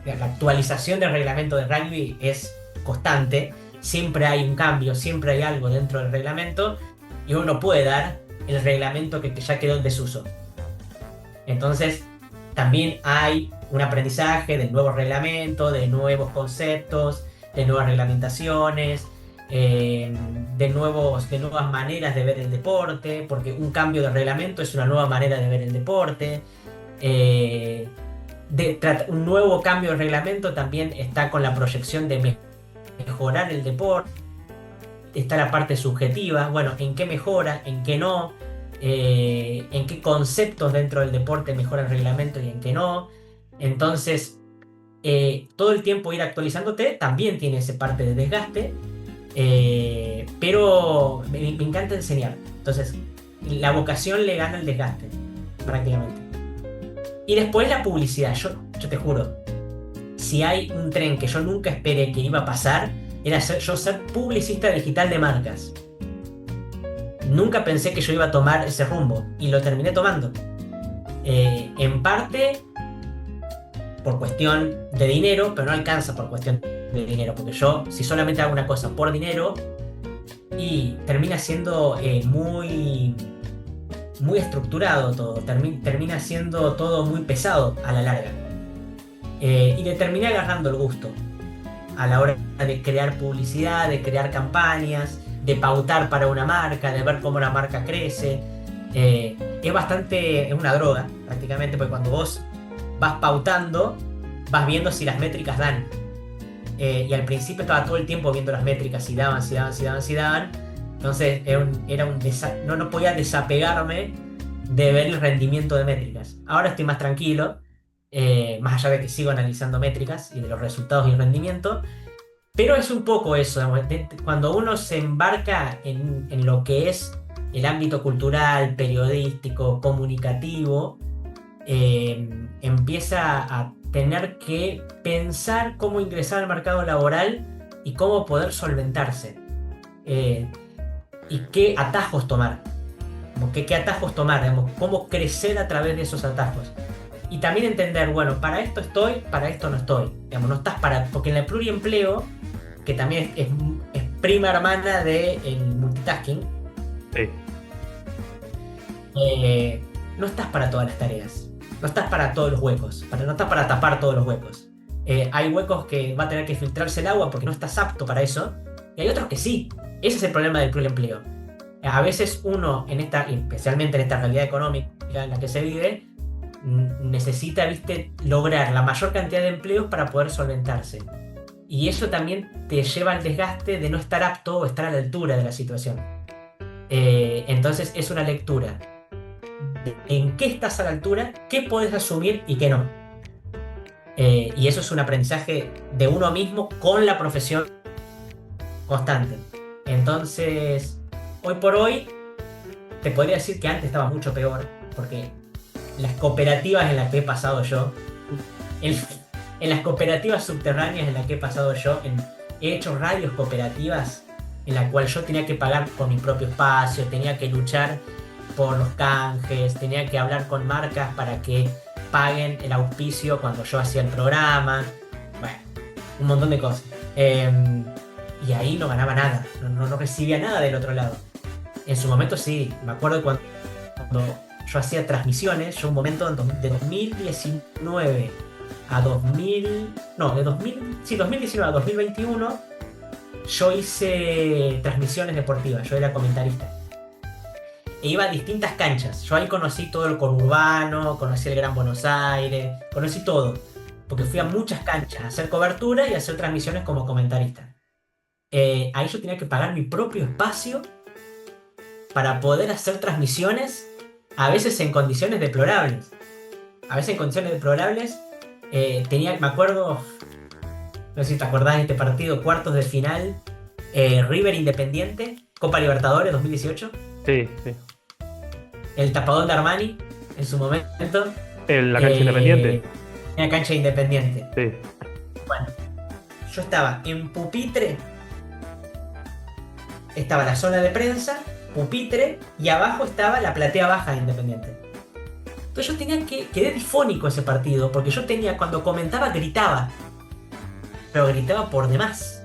la actualización del reglamento de rugby es constante, siempre hay un cambio, siempre hay algo dentro del reglamento y uno puede dar el reglamento que ya quedó en desuso. Entonces, también hay un aprendizaje del nuevo reglamento, de nuevos conceptos, de nuevas reglamentaciones, de nuevas maneras de ver el deporte, porque un cambio de reglamento es una nueva manera de ver el deporte. Eh, un nuevo cambio de reglamento también está con la proyección de mejorar el deporte. Está la parte subjetiva, bueno, en qué mejora, en qué no, en qué conceptos dentro del deporte mejora el reglamento y en qué no. Entonces, todo el tiempo ir actualizándote también tiene esa parte de desgaste, pero me encanta enseñar. Entonces, la vocación le gana el desgaste, prácticamente. Y después la publicidad. Yo te juro, si hay un tren que yo nunca esperé que iba a pasar, era yo ser publicista digital de marcas. Nunca pensé que yo iba a tomar ese rumbo y lo terminé tomando. En parte por cuestión de dinero, pero no alcanza por cuestión de dinero, porque yo, si solamente hago una cosa por dinero, y termina siendo muy, muy estructurado todo, termina siendo todo muy pesado a la larga. Y le terminé agarrando el gusto a la hora de crear publicidad, de crear campañas, de pautar para una marca, de ver cómo la marca crece. Es una droga, prácticamente, porque cuando vos vas pautando, vas viendo si las métricas dan. Y al principio estaba todo el tiempo viendo las métricas, si daban, si daban, si daban, si daban. Entonces no podía desapegarme de ver el rendimiento de métricas. Ahora estoy más tranquilo, más allá de que sigo analizando métricas y de los resultados y el rendimiento. Pero es un poco eso, cuando uno se embarca en lo que es el ámbito cultural, periodístico, comunicativo, empieza a tener que pensar cómo ingresar al mercado laboral y cómo poder solventarse. Y qué atajos tomar. ¿Qué atajos tomar? Digamos, cómo crecer a través de esos atajos. Y también entender, bueno, para esto estoy, para esto no estoy. Digamos, no estás porque en el pluriempleo, que también es prima hermana del multitasking, Sí. No estás para todas las tareas. No estás para todos los huecos. No estás para tapar todos los huecos. Hay huecos que va a tener que filtrarse el agua porque no estás apto para eso. Y hay otros que sí. Ese es el problema del pluriempleo. A veces uno, especialmente en esta realidad económica en la que se vive, necesita, lograr la mayor cantidad de empleos para poder solventarse. Y eso también te lleva al desgaste de no estar apto o estar a la altura de la situación. Entonces es una lectura de en qué estás a la altura, qué podés asumir y qué no. Y eso es un aprendizaje de uno mismo con la profesión constante. Entonces, hoy por hoy, te podría decir que antes estaba mucho peor, porque las cooperativas en las que he pasado yo, en las cooperativas subterráneas en las que he pasado yo, he hecho radios cooperativas en la cual yo tenía que pagar por mi propio espacio, tenía que luchar por los canjes, tenía que hablar con marcas para que paguen el auspicio cuando yo hacía el programa. Bueno, un montón de cosas. Y ahí no ganaba nada, no recibía nada del otro lado. En su momento sí, me acuerdo cuando yo hacía transmisiones, yo un momento de 2019 a 2019 a 2021, yo hice transmisiones deportivas, yo era comentarista. E iba a distintas canchas. Yo ahí conocí todo el conurbano, conocí el Gran Buenos Aires, conocí todo. Porque fui a muchas canchas a hacer cobertura y a hacer transmisiones como comentarista. Ahí yo tenía que pagar mi propio espacio para poder hacer transmisiones, a veces en condiciones deplorables. Me acuerdo, no sé si te acordás de este partido, cuartos de final, River Independiente, Copa Libertadores 2018. Sí, sí. El tapadón de Armani, en su momento, En la cancha eh, independiente. en la cancha de Independiente. Sí. Bueno, yo estaba en pupitre, estaba la zona de prensa, pupitre, y abajo estaba la platea baja de Independiente. Entonces yo tenía quedé difónico ese partido, porque yo tenía, cuando comentaba, gritaba, pero gritaba por demás,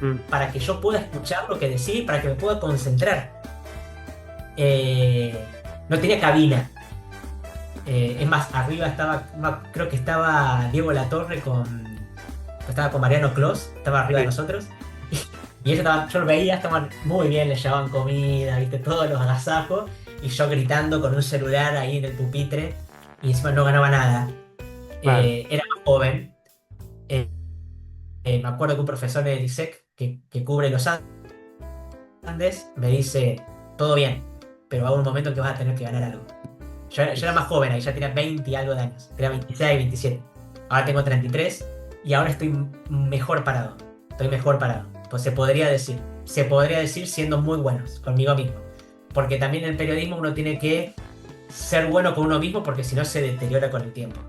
Mm. para que yo pueda escuchar lo que decía y para que me pueda concentrar. Eh, no tenía cabina. Es más, arriba estaba, creo que estaba Diego Latorre estaba con Mariano Clos, estaba arriba de Sí. nosotros. Y ellos estaban, yo lo veía, estaban muy bien, les llevaban comida, viste, todos los agasajos. Y yo gritando con un celular ahí en el pupitre. Y encima no ganaba nada. Claro. Era más joven. Eh, Me acuerdo que un profesor de ISEC que cubre los Andes me dice, todo bien, pero va a un momento en que vas a tener que ganar algo. Yo era más joven ahí, ya tenía 20 y algo de años. Tenía 26, 27. Ahora tengo 33 y ahora estoy mejor parado. Estoy mejor parado. Pues se podría decir siendo muy buenos conmigo mismo. Porque también en el periodismo uno tiene que ser bueno con uno mismo porque si no se deteriora con el tiempo.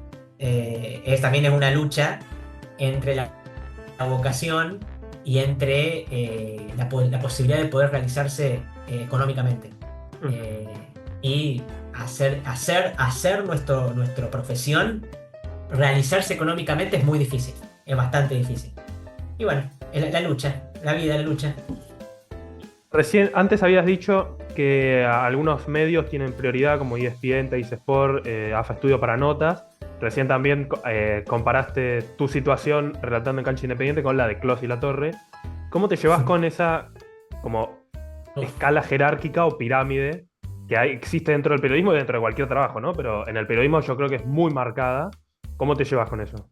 También es una lucha entre la vocación y entre la posibilidad de poder realizarse económicamente. Mm. Y hacer nuestra profesión, realizarse económicamente es muy difícil, es bastante difícil. Y bueno, es la lucha, la vida, la lucha. Recién, antes habías dicho que algunos medios tienen prioridad, como ESPN, Teis Sport, AFA Estudio para notas. Recién también comparaste tu situación relatando en cancha independiente con la de Clos y Latorre. ¿Cómo te llevas con esa como escala jerárquica o pirámide que existe dentro del periodismo y dentro de cualquier trabajo, ¿no? Pero en el periodismo yo creo que es muy marcada. ¿Cómo te llevas con eso?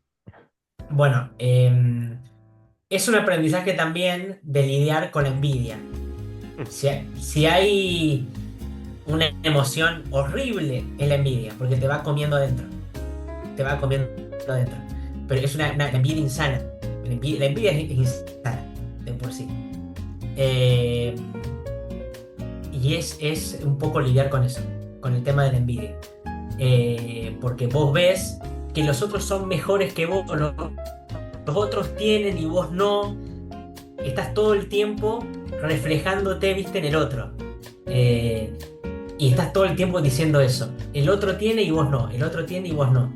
Bueno, es un aprendizaje también de lidiar con la envidia. Si hay una emoción horrible, es la envidia, porque te va comiendo adentro. Te va comiendo adentro. Pero es una envidia insana. La envidia es insana, de por sí. Eh, y es un poco lidiar con eso, con el tema de la envidia. Porque vos ves que los otros son mejores que vos, los otros tienen y vos no. Estás todo el tiempo reflejándote, viste, en el otro. Y estás todo el tiempo diciendo eso. El otro tiene y vos no. El otro tiene y vos no.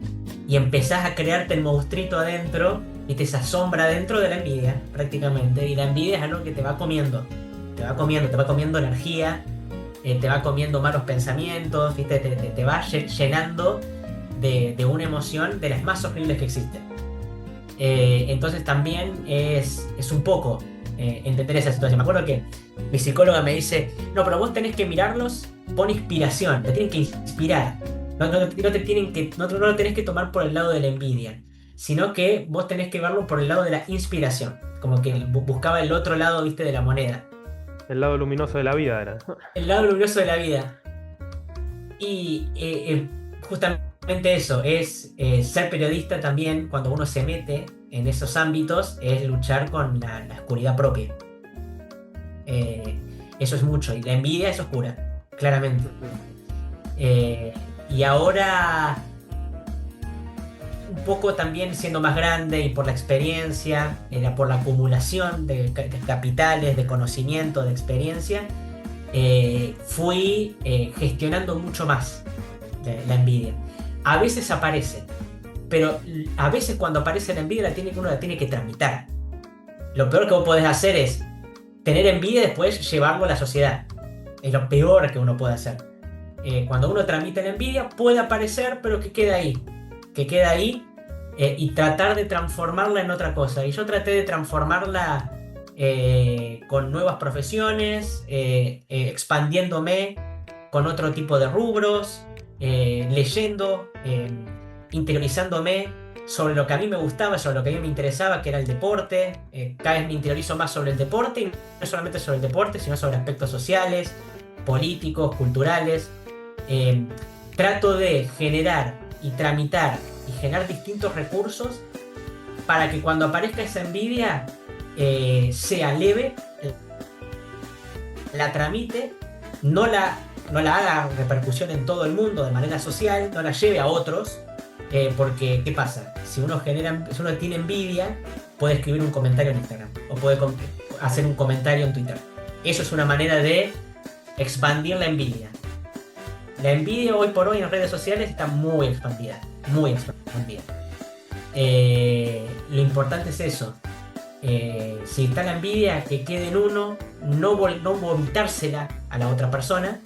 Y empezás a crearte el monstruito adentro, y esa sombra dentro de la envidia, prácticamente. Y la envidia es algo que te va comiendo. Te va comiendo energía, te va comiendo malos pensamientos, ¿viste? Te va llenando de una emoción de las más horribles que existen. Entonces también es un poco entender esa situación. Me acuerdo que mi psicóloga me dice, no, pero vos tenés que mirarlos con inspiración, te tienen que inspirar. No lo tenés que tomar por el lado de la envidia, sino que vos tenés que verlo por el lado de la inspiración. Como que buscaba el otro lado, viste, de la moneda. El lado luminoso de la vida era. El lado luminoso de la vida. Y justamente eso, es ser periodista también, cuando uno se mete en esos ámbitos, es luchar con la oscuridad propia. Eso es mucho, y la envidia es oscura, claramente. Y ahora, un poco también siendo más grande y por la experiencia, por la acumulación de capitales, de conocimiento, de experiencia, fui gestionando mucho más la envidia. A veces aparece, pero a veces cuando aparece la envidia uno la tiene que tramitar. Lo peor que vos podés hacer es tener envidia y después llevarlo a la sociedad. Es lo peor que uno puede hacer. Cuando uno tramita la envidia puede aparecer, pero que queda ahí. Y tratar de transformarla en otra cosa. Y yo traté de transformarla con nuevas profesiones, expandiéndome con otro tipo de rubros, leyendo, interiorizándome sobre lo que a mí me gustaba, sobre lo que a mí me interesaba, que era el deporte. Cada vez me interiorizo más sobre el deporte, y no solamente sobre el deporte, sino sobre aspectos sociales, políticos, culturales. Trato de generar y tramitar y generar distintos recursos para que cuando aparezca esa envidia sea leve, la tramite, no la haga repercusión en todo el mundo de manera social, no la lleve a otros, porque ¿qué pasa? Si uno tiene envidia, puede escribir un comentario en Instagram o puede hacer un comentario en Twitter. Eso es una manera de expandir la envidia. La envidia hoy por hoy en redes sociales está muy expandida, muy expandida. Lo importante es eso. Si está la envidia, que quede en uno, no vomitársela a la otra persona,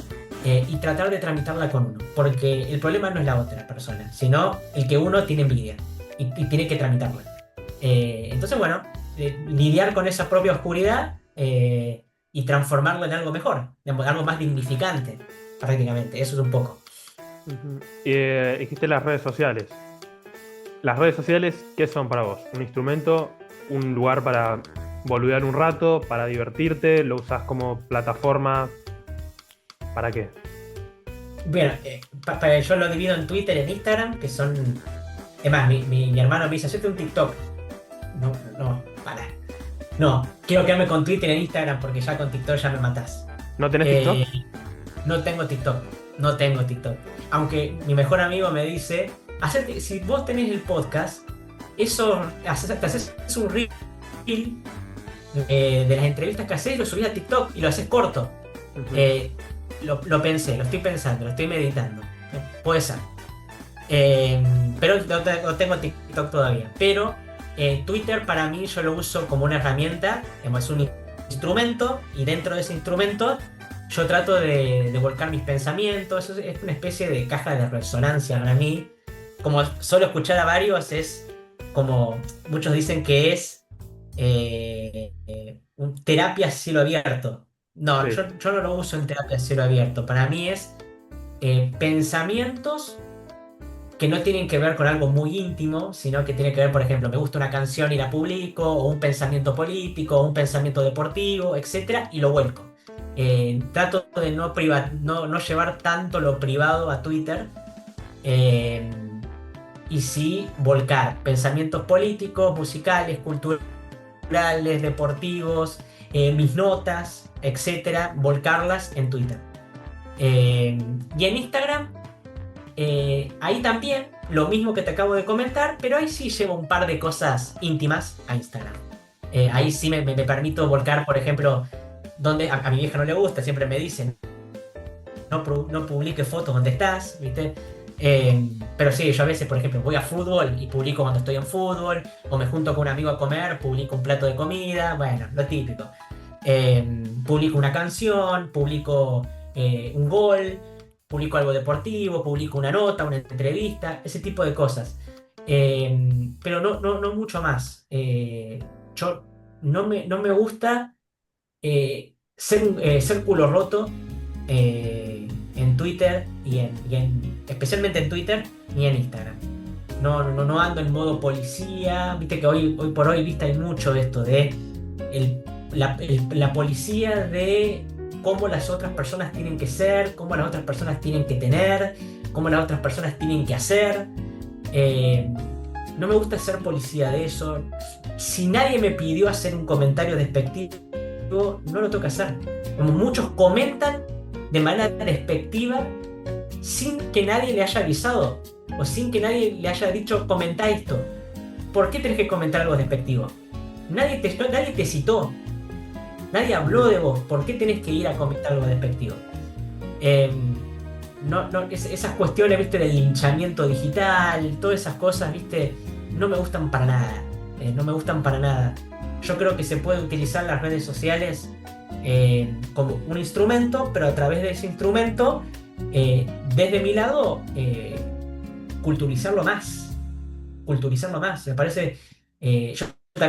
y tratar de tramitarla con uno, porque el problema no es la otra persona, sino el que uno tiene envidia y tiene que tramitarla. Entonces, bueno, lidiar con esa propia oscuridad, y transformarlo en algo mejor, digamos, algo más dignificante, prácticamente. Eso es un poco. Dijiste las redes sociales. Las redes sociales, ¿qué son para vos? ¿Un instrumento? ¿Un lugar para boludear un rato? ¿Para divertirte? ¿Lo usás como plataforma? ¿Para qué? Bueno, yo lo divido en Twitter y en Instagram, que son... Es más, mi hermano me dice, hacete un TikTok. No, para. No, quiero quedarme con Twitter e Instagram porque ya con TikTok ya me matás. ¿No tenés TikTok? No tengo TikTok. Aunque mi mejor amigo me dice, si vos tenés el podcast, eso, te haces un reel de las entrevistas que haces, lo subís a TikTok y lo haces corto. Lo pensé, lo estoy pensando, lo estoy meditando. Puede ser. Pero no tengo TikTok todavía. Pero Twitter para mí yo lo uso como una herramienta, es un instrumento, y dentro de ese instrumento yo trato de volcar mis pensamientos. Es una especie de caja de resonancia para mí. Como solo escuchar a varios es como muchos dicen que es terapia a cielo abierto. No, sí. Yo no lo uso en terapia a cielo abierto. Para mí es pensamientos que no tienen que ver con algo muy íntimo, sino que tiene que ver, por ejemplo, me gusta una canción y la publico, o un pensamiento político, o un pensamiento deportivo, etcétera, y lo vuelco. Trato de no llevar tanto lo privado a Twitter, y sí volcar pensamientos políticos, musicales, culturales, deportivos, mis notas, etcétera, volcarlas en Twitter. Y en Instagram, ahí también, lo mismo que te acabo de comentar, pero ahí sí llevo un par de cosas íntimas a Instagram. Ahí sí me permito volcar, por ejemplo, donde a mi vieja no le gusta, siempre me dicen, no publiques fotos donde estás, ¿viste? Pero sí, yo a veces, por ejemplo, voy a fútbol y publico cuando estoy en fútbol, o me junto con un amigo a comer, publico un plato de comida, bueno, lo típico. Publico una canción, publico un gol, publico algo deportivo, publico una nota, una entrevista, ese tipo de cosas. Pero no mucho más. Yo no me gusta ser culo roto en Twitter especialmente en Twitter y en Instagram. No ando en modo policía. Viste que hoy por hoy, viste, hay mucho esto de la policía de cómo las otras personas tienen que ser, cómo las otras personas tienen que tener, cómo las otras personas tienen que hacer. No me gusta ser policía de eso. Si nadie me pidió hacer un comentario despectivo, no lo tengo que hacer. Como muchos comentan de manera despectiva sin que nadie le haya avisado o sin que nadie le haya dicho comenta esto. ¿Por qué tenés que comentar algo despectivo? Nadie te citó. Nadie habló de vos. ¿Por qué tenés que ir a comentar algo despectivo? Esas cuestiones, ¿viste? Del linchamiento digital, todas esas cosas, ¿viste? No me gustan para nada. No me gustan para nada. Yo creo que se puede utilizar las redes sociales como un instrumento, pero a través de ese instrumento, desde mi lado, culturizarlo más. Me parece...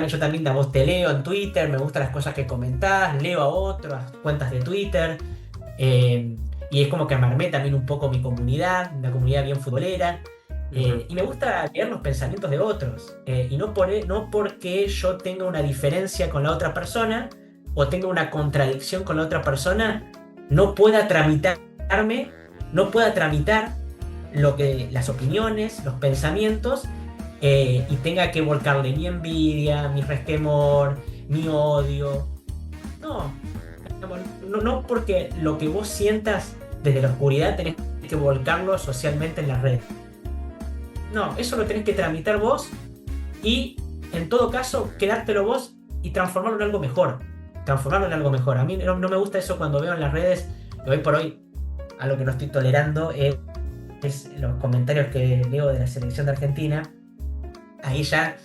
Yo también a vos te leo en Twitter, me gustan las cosas que comentás, leo a otras cuentas de Twitter, y es como que amarmé también un poco mi comunidad, una comunidad bien futbolera, y me gusta leer los pensamientos de otros, y no porque yo tenga una diferencia con la otra persona o tenga una contradicción con la otra persona, no pueda tramitar las opiniones, los pensamientos, y tenga que volcarle mi envidia, mi resquemor, mi odio. No, No porque lo que vos sientas desde la oscuridad tenés que volcarlo socialmente en las redes. No, eso lo tenés que tramitar vos y, en todo caso, quedártelo vos y transformarlo en algo mejor. Transformarlo en algo mejor. A mí no me gusta eso cuando veo en las redes, que hoy por hoy, algo que no estoy tolerando es los comentarios que leo de la selección de Argentina. Ahí ya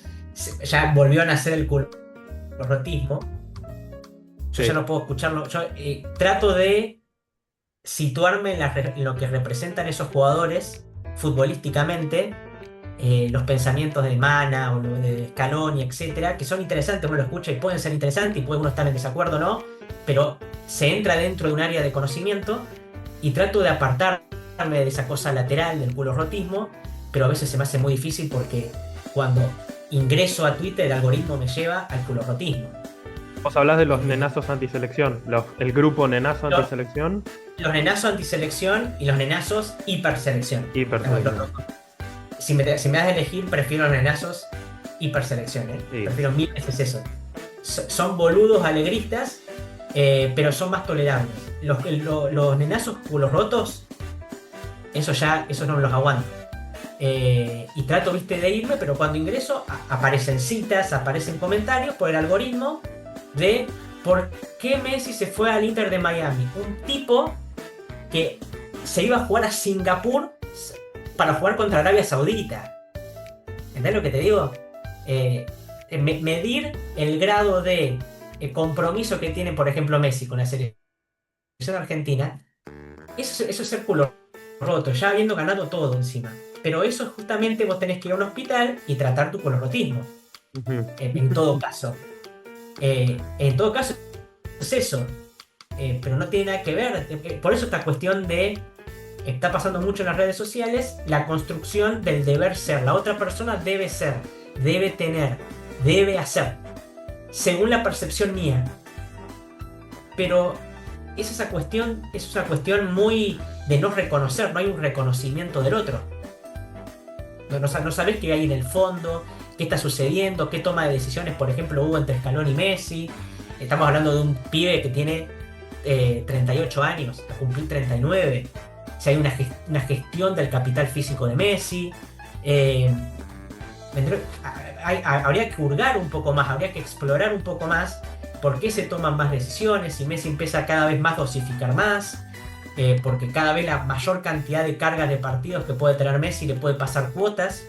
volvió a nacer el culrotismo. Yo Sí. ya no puedo escucharlo. Yo trato de situarme en lo que representan esos jugadores futbolísticamente, los pensamientos de Mana o lo de Scaloni, etcétera, que son interesantes, uno lo escucha y pueden ser interesantes y puede uno estar en desacuerdo o no, pero se entra dentro de un área de conocimiento y trato de apartarme de esa cosa lateral del culorrotismo, pero a veces se me hace muy difícil porque cuando ingreso a Twitter el algoritmo me lleva al culorrotismo. Vos hablás de los nenazos antiselección, el grupo nenazo Los, antiselección, los nenazos antiselección y los nenazos hiperselección. hiperselección. Si me das a elegir, prefiero los nenazos hiperselección, ¿eh? Sí. Prefiero mil veces eso. Son boludos alegristas, pero son más tolerables. Los nenazos culos rotos, esos no me los aguanto. Y trato, viste, de irme, pero cuando ingreso aparecen citas, aparecen comentarios por el algoritmo de por qué Messi se fue al Inter de Miami. Un tipo que se iba a jugar a Singapur para jugar contra Arabia Saudita. ¿Entendés lo que te digo? Medir el grado de compromiso que tiene, por ejemplo, Messi con la selección argentina, eso es ser culo roto, ya habiendo ganado todo encima. Pero eso es justamente, vos tenés que ir a un hospital y tratar tu colorrotismo. Ujú. En todo caso. En todo caso, es eso. Pero no tiene nada que ver. Por eso esta cuestión de... Está pasando mucho en las redes sociales la construcción del deber ser. La otra persona debe ser, debe tener, debe hacer, según la percepción mía. Pero es una cuestión muy de no reconocer, no hay un reconocimiento del otro. No sabes qué hay en el fondo, qué está sucediendo, qué toma de decisiones, por ejemplo, hubo entre Scaloni y Messi. Estamos hablando de un pibe que tiene 38 años, a cumplir 39. Si hay una gestión del capital físico de Messi. Habría que hurgar un poco más, habría que explorar un poco más por qué se toman más decisiones, si Messi empieza cada vez más a dosificar más, porque cada vez la mayor cantidad de cargas de partidos que puede tener Messi le puede pasar cuotas,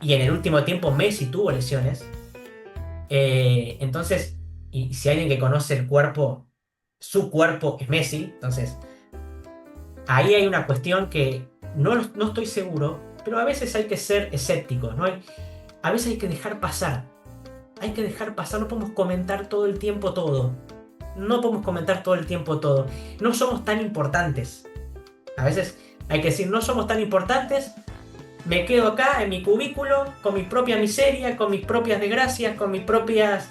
y en el último tiempo Messi tuvo lesiones. Entonces, y si alguien que conoce el cuerpo, su cuerpo es Messi, entonces ahí hay una cuestión que no estoy seguro, pero a veces hay que ser escépticos, ¿no? A veces hay que dejar pasar. Hay que dejar pasar, no podemos comentar todo el tiempo todo. No podemos comentar todo el tiempo todo. No somos tan importantes. A veces hay que decir, no somos tan importantes, me quedo acá en mi cubículo, con mi propia miseria, con mis propias desgracias, con mis propias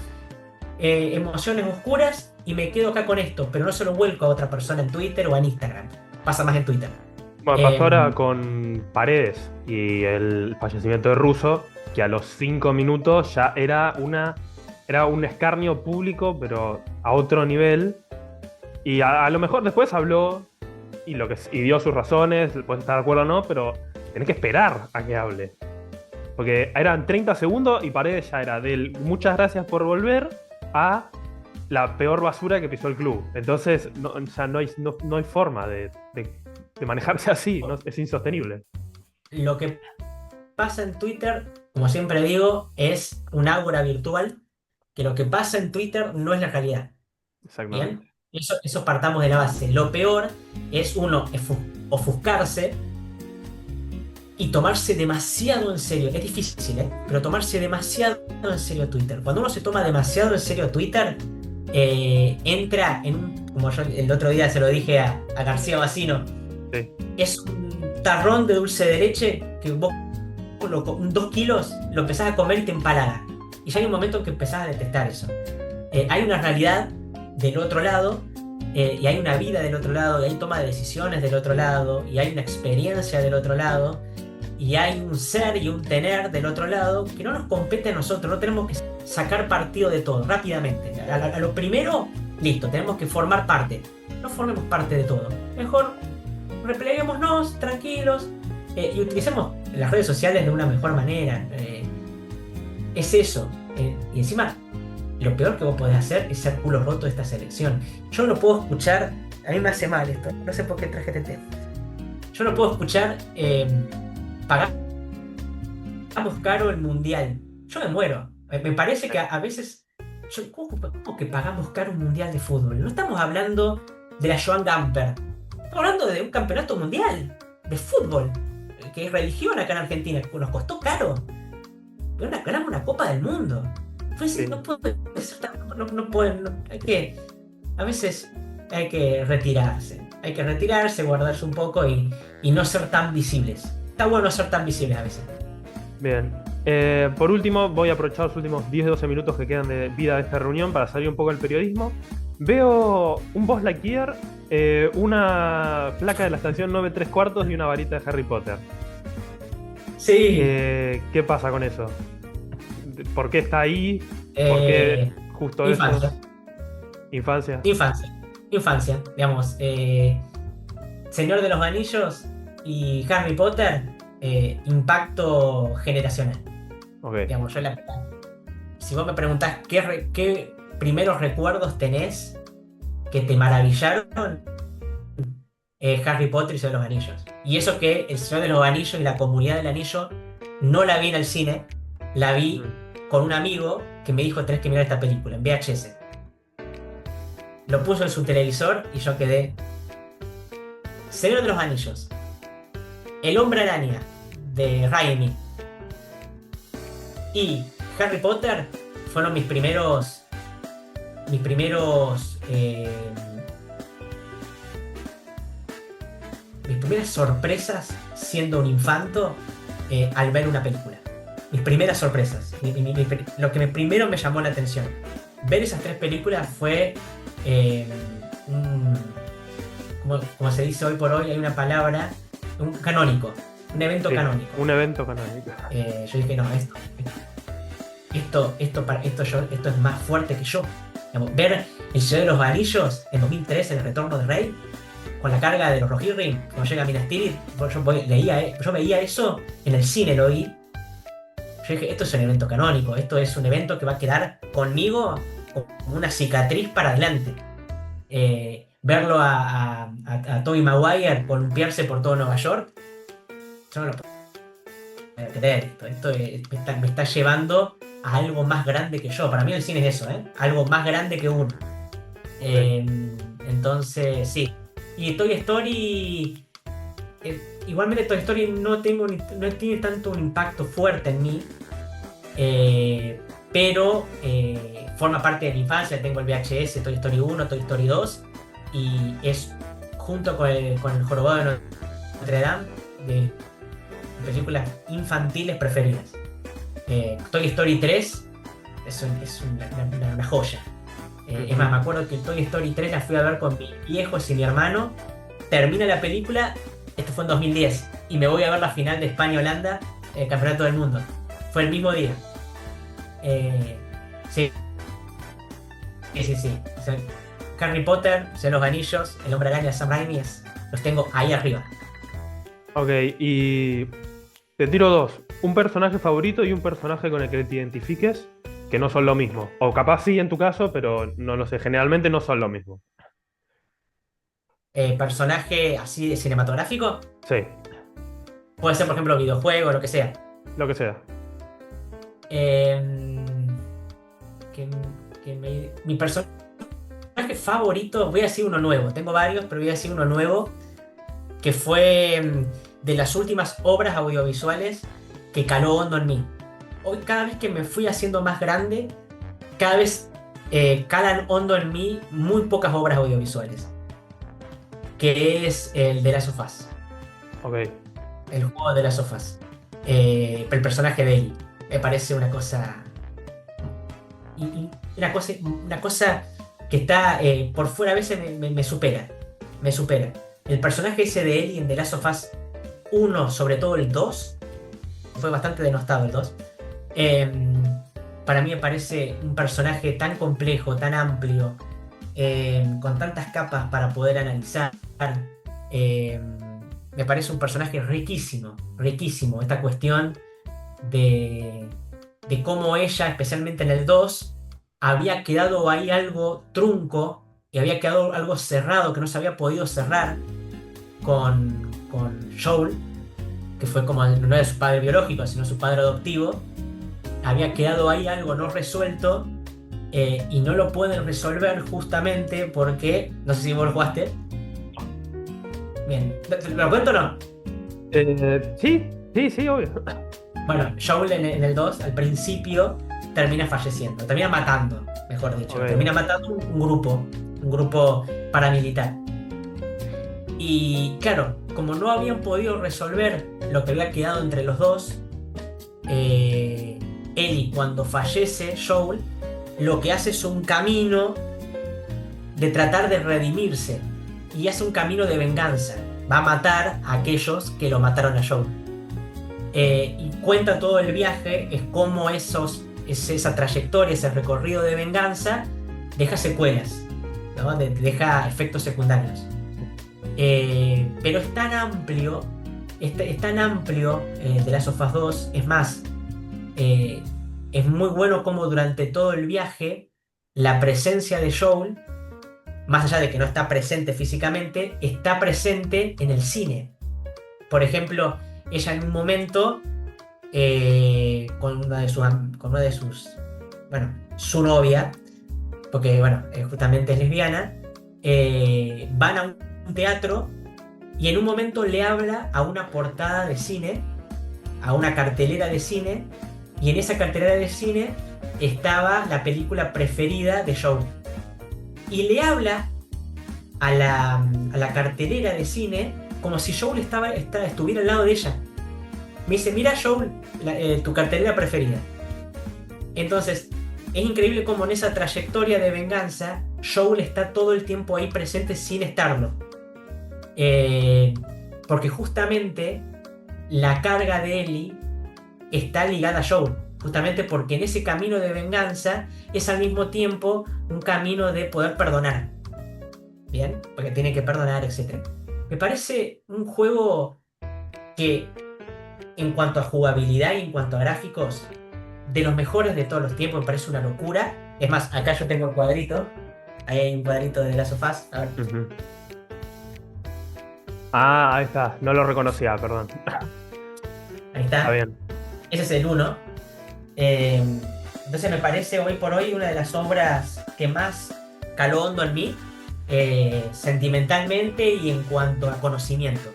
emociones oscuras, y me quedo acá con esto, pero no se lo vuelco a otra persona en Twitter o en Instagram. Pasa más en Twitter. Bueno, pasó ahora con Paredes y el fallecimiento de Russo, que a los 5 minutos ya era un escarnio público, pero a otro nivel. Y a lo mejor después habló y dio sus razones, puedes estar de acuerdo o no, pero tenés que esperar a que hable. Porque eran 30 segundos y Paredes ya era del muchas gracias por volver a la peor basura que pisó el club. Entonces, no hay forma de manejarse así, ¿no? Es insostenible. Lo que pasa en Twitter, como siempre digo, es un ágora virtual, que lo que pasa en Twitter no es la realidad. Exactamente. ¿Bien? Eso partamos de la base. Lo peor es uno ofuscarse y tomarse demasiado en serio. Es difícil, pero tomarse demasiado en serio Twitter. Cuando uno se toma demasiado en serio Twitter, entra en un, como yo el otro día se lo dije a García Bacino, Sí. es un tarrón de dulce de leche que vos 2 kilos lo empezás a comer y te empalaga. Y ya hay un momento en que empezás a detestar eso. Hay una realidad del otro lado, y hay una vida del otro lado, y hay toma de decisiones del otro lado, y hay una experiencia del otro lado, y hay un ser y un tener del otro lado que no nos compete a nosotros. No tenemos que sacar partido de todo rápidamente. A lo primero Listo, tenemos que formar parte. No formemos parte de todo. Mejor repleguémonos tranquilos y utilicemos las redes sociales de una mejor manera. Es eso. Y encima, lo peor que vos podés hacer es ser culo roto de esta selección. Yo no puedo escuchar, a mí me hace mal esto, no sé por qué traje este tema. Yo no puedo escuchar, pagamos caro el mundial. Yo me muero. Me parece que a veces, ¿cómo que pagamos caro un mundial de fútbol? No estamos hablando de la Joan Gamper. Estamos hablando de un campeonato mundial de fútbol, que es religión acá en Argentina. Nos costó caro. Ganamos una Copa del Mundo. Pues sí. No puede ser no pueden. A veces hay que retirarse. Hay que retirarse, guardarse un poco y no ser tan visibles. Está bueno no ser tan visibles a veces. Bien. Por último, voy a aprovechar los últimos 10-12 minutos que quedan de vida de esta reunión para salir un poco del periodismo. Veo un Buzz Lightyear, una placa de la estación 9 3/4 y una varita de Harry Potter. Sí. ¿Qué pasa con eso? ¿Por qué está ahí? ¿Por qué justo infancia. eso? Infancia. Infancia, digamos. Señor de los Anillos y Harry Potter, impacto generacional. Okay. Digamos, si vos me preguntás qué primeros recuerdos tenés que te maravillaron, Harry Potter y Señor de los Anillos. Y eso que el Señor de los Anillos y la Comunidad del Anillo no la vi en el cine, la vi con un amigo que me dijo: tenés que mirar esta película en VHS. Lo puso en su televisor y yo quedé. Señor de los Anillos, El Hombre Araña de Raimi y Harry Potter fueron mis primeras sorpresas siendo un infanto al ver una película. Mis primeras sorpresas. Lo que primero me llamó la atención. Ver esas 3 películas fue como se dice hoy por hoy, hay una palabra, un canónico, un evento canónico. Un evento canónico. Yo dije, no, esto es más fuerte que yo. Digamos, ver El Señor de los Anillos en 2013, El Retorno del Rey, con la carga de los Rohirrim, cuando llega Minas Tirith, yo veía eso en el cine, lo oí. Yo dije, esto es un evento canónico, esto es un evento que va a quedar conmigo como una cicatriz para adelante. Verlo a Tobey Maguire columpiarse por todo Nueva York, yo no lo puedo creer. Esto me está llevando a algo más grande que yo. Para mí el cine es eso, algo más grande que uno. Entonces, sí. Y Toy Story, igualmente Toy Story no tiene tanto un impacto fuerte en mí, pero forma parte de mi infancia. Tengo el VHS, Toy Story 1, Toy Story 2, y es junto con el Jorobado de Notre Dame de películas infantiles preferidas. Toy Story 3 es una joya. Es más, me acuerdo que Toy Story 3 la fui a ver con mis viejos y mi hermano. Termina la película, esto fue en 2010, y me voy a ver la final de España-Holanda, el Campeonato del Mundo. Fue el mismo día. Sí. O sea, Harry Potter, Señor de los Anillos, El Hombre Araña de Sam Raimi, los tengo ahí arriba. Ok, y te tiro 2. Un personaje favorito y un personaje con el que te identifiques, que no son lo mismo. O capaz sí en tu caso, pero no lo sé. Generalmente no son lo mismo. Personaje así de cinematográfico. Sí. Puede ser, por ejemplo, videojuego, lo que sea. Lo que sea. Mi personaje favorito, voy a decir uno nuevo. Tengo varios, pero voy a decir uno nuevo, que fue de las últimas obras audiovisuales que caló hondo en mí. Hoy, cada vez que me fui haciendo más grande, cada vez calan hondo en mí muy pocas obras audiovisuales, que es el de Last of Us. Ok. El juego de Last of Us. El personaje de Ellie me parece una cosa una cosa que está por fuera. A veces me supera. El personaje ese de Ellie en The Last of Us 1, sobre todo el 2, fue bastante denostado el 2. Para mí me parece un personaje tan complejo, tan amplio, con tantas capas para poder analizar. Eh, Me parece un personaje riquísimo, riquísimo. Esta cuestión de, de cómo ella, especialmente en el 2 había quedado ahí algo trunco y había quedado algo cerrado que no se había podido cerrar con Joel, que fue como no era su padre biológico, sino su padre adoptivo. Había quedado ahí algo no resuelto, y no lo pueden resolver justamente porque, no sé si vos lo jugaste. Bien, ¿lo cuento o no? Sí, sí, sí, obvio. Bueno, Joel en el 2 al principio termina falleciendo, termina matando, mejor dicho, Ok. termina matando un grupo paramilitar. Y claro, como no habían podido resolver lo que había quedado entre los dos, Ellie, cuando fallece Joel, lo que hace es un camino de tratar de redimirse y hace un camino de venganza. Va a matar a aquellos que lo mataron a Joel. Y cuenta todo el viaje, es como esa trayectoria, ese recorrido de venganza deja secuelas, ¿no? Deja efectos secundarios. Pero es tan amplio, es tan amplio, The Last of Us 2. Es más, es muy bueno como durante todo el viaje la presencia de Joel, más allá de que no está presente físicamente, está presente en el cine. Por ejemplo, ella en un momento, con una de sus, bueno, su novia, porque bueno, justamente es lesbiana, van a un teatro y en un momento le habla a una portada de cine, a una cartelera de cine, y en esa cartelera de cine estaba la película preferida de Joel. Y le habla a la cartelera de cine como si Joel estuviera al lado de ella. Me dice, mira Joel, tu cartelera preferida. Entonces, es increíble cómo en esa trayectoria de venganza, Joel está todo el tiempo ahí presente sin estarlo. Porque justamente la carga de Ellie está ligada a Joel. Justamente porque en ese camino de venganza es al mismo tiempo un camino de poder perdonar. Bien, porque tiene que perdonar, etc. Me parece un juego que, en cuanto a jugabilidad y en cuanto a gráficos, de los mejores de todos los tiempos. Me parece una locura. Es más, acá yo tengo el cuadrito. Ahí hay un cuadrito de Last of Us. A ver. Ujú. Ah, ahí está. No lo reconocía, perdón. Ahí Está está. bien. Ese es el 1. Entonces me parece hoy por hoy una de las obras que más caló hondo en mí, sentimentalmente y en cuanto a conocimiento.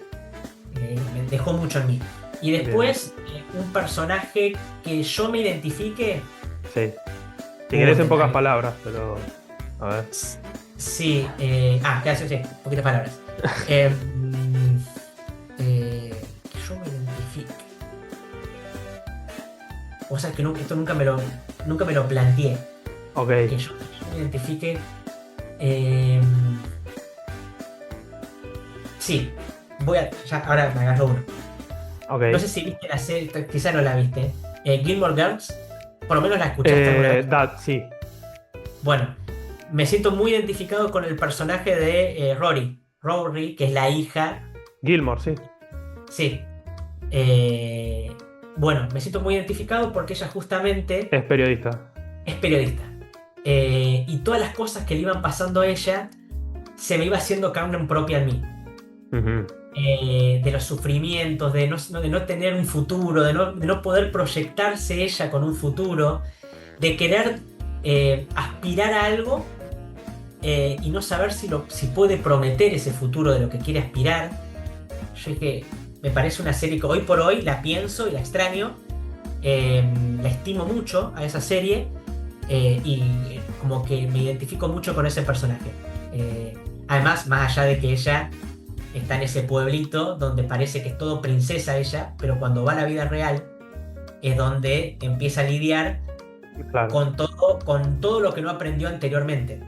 Me dejó mucho en mí. Y después, un personaje que yo me identifique. Sí. Si querés en pocas Ay, palabras, pero. A ver. sí, claro, sí, poquitas palabras. Que yo me identifique. O sea, que esto nunca me lo planteé. Ok. Que yo me identifique. Sí, ahora me agarro uno. Ok. No sé si viste la serie, quizá no la viste. Gilmore Girls, por lo menos la escuchaste alguna vez. Sí. Bueno, me siento muy identificado con el personaje de Rory, que es la hija. Gilmore, sí. Sí. Bueno, me siento muy identificado porque ella justamente Es periodista. es periodista. Y todas las cosas que le iban pasando a ella se me iba haciendo carne propia en mí. Ujú. De los sufrimientos, de no tener un futuro, de no poder proyectarse ella con un futuro, de querer aspirar a algo, y no saber si puede prometer ese futuro de lo que quiere aspirar. Yo dije, me parece una serie que hoy por hoy la pienso y la extraño, la estimo mucho a esa serie, y como que me identifico mucho con ese personaje. Además, más allá de que ella está en ese pueblito donde parece que es todo princesa ella, pero cuando va a la vida real es donde empieza a lidiar Claro. con todo lo que no aprendió anteriormente.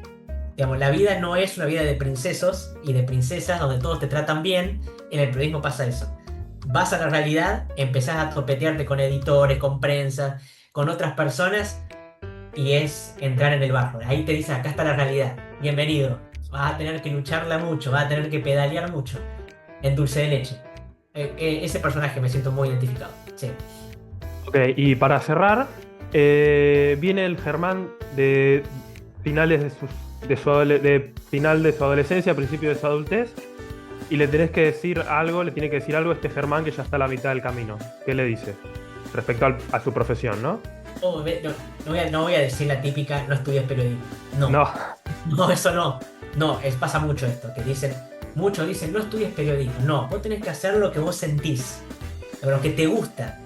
Digamos, la vida no es una vida de princesos y de princesas donde todos te tratan bien. En el periodismo pasa eso. Vas a la realidad, empezás a topetearte con editores, con prensa, con otras personas, y es entrar en el barro. Ahí te dicen, acá está la realidad. bienvenido. Vas a tener que lucharla mucho, vas a tener que pedalear mucho en dulce de leche. Ese personaje me siento muy identificado. Sí. Ok, y para cerrar, viene el Germán de finales de final de su adolescencia, principio de su adultez, y le tenés que decir algo, le tiene que decir algo a este Germán que ya está a la mitad del camino. ¿Qué le dice? Respecto a su profesión, ¿no? Oh, no voy a decir la típica, no estudias periodismo. No, No, no, eso no. No, pasa mucho esto, que dicen, muchos dicen, no estudies periodismo. No, vos tenés que hacer lo que vos sentís, lo que te gusta.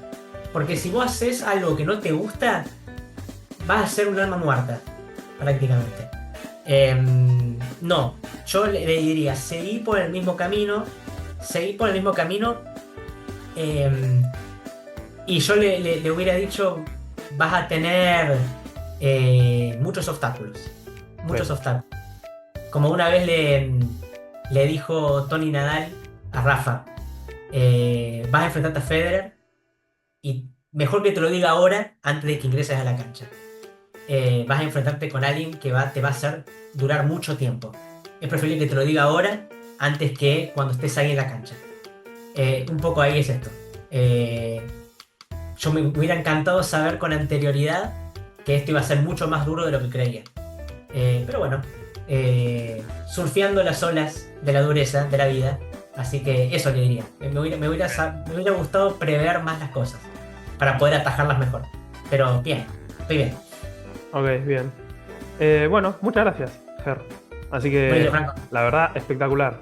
Porque si vos haces algo que no te gusta, vas a ser un alma muerta, prácticamente. No, yo le diría, seguí por el mismo camino, seguí por el mismo camino, em, y yo le hubiera dicho, vas a tener muchos obstáculos, muchos sí, obstáculos. Como una vez le dijo Tony Nadal a Rafa, vas a enfrentarte a Federer y mejor que te lo diga ahora antes de que ingreses a la cancha. Vas a enfrentarte con alguien que te va a hacer durar mucho tiempo. Es preferible que te lo diga ahora antes que cuando estés ahí en la cancha. Un poco ahí es esto. Yo me hubiera encantado saber con anterioridad que esto iba a ser mucho más duro de lo que creía. Pero bueno, surfeando las olas de la dureza de la vida. Así que eso le diría. Me hubiera gustado prever más las cosas para poder atajarlas mejor. Pero bien, estoy bien. ok, bien. Bueno, muchas gracias, Ger. Así Bueno, que, Franco, la verdad, espectacular.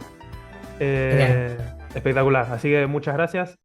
genial. Espectacular. Así que muchas gracias.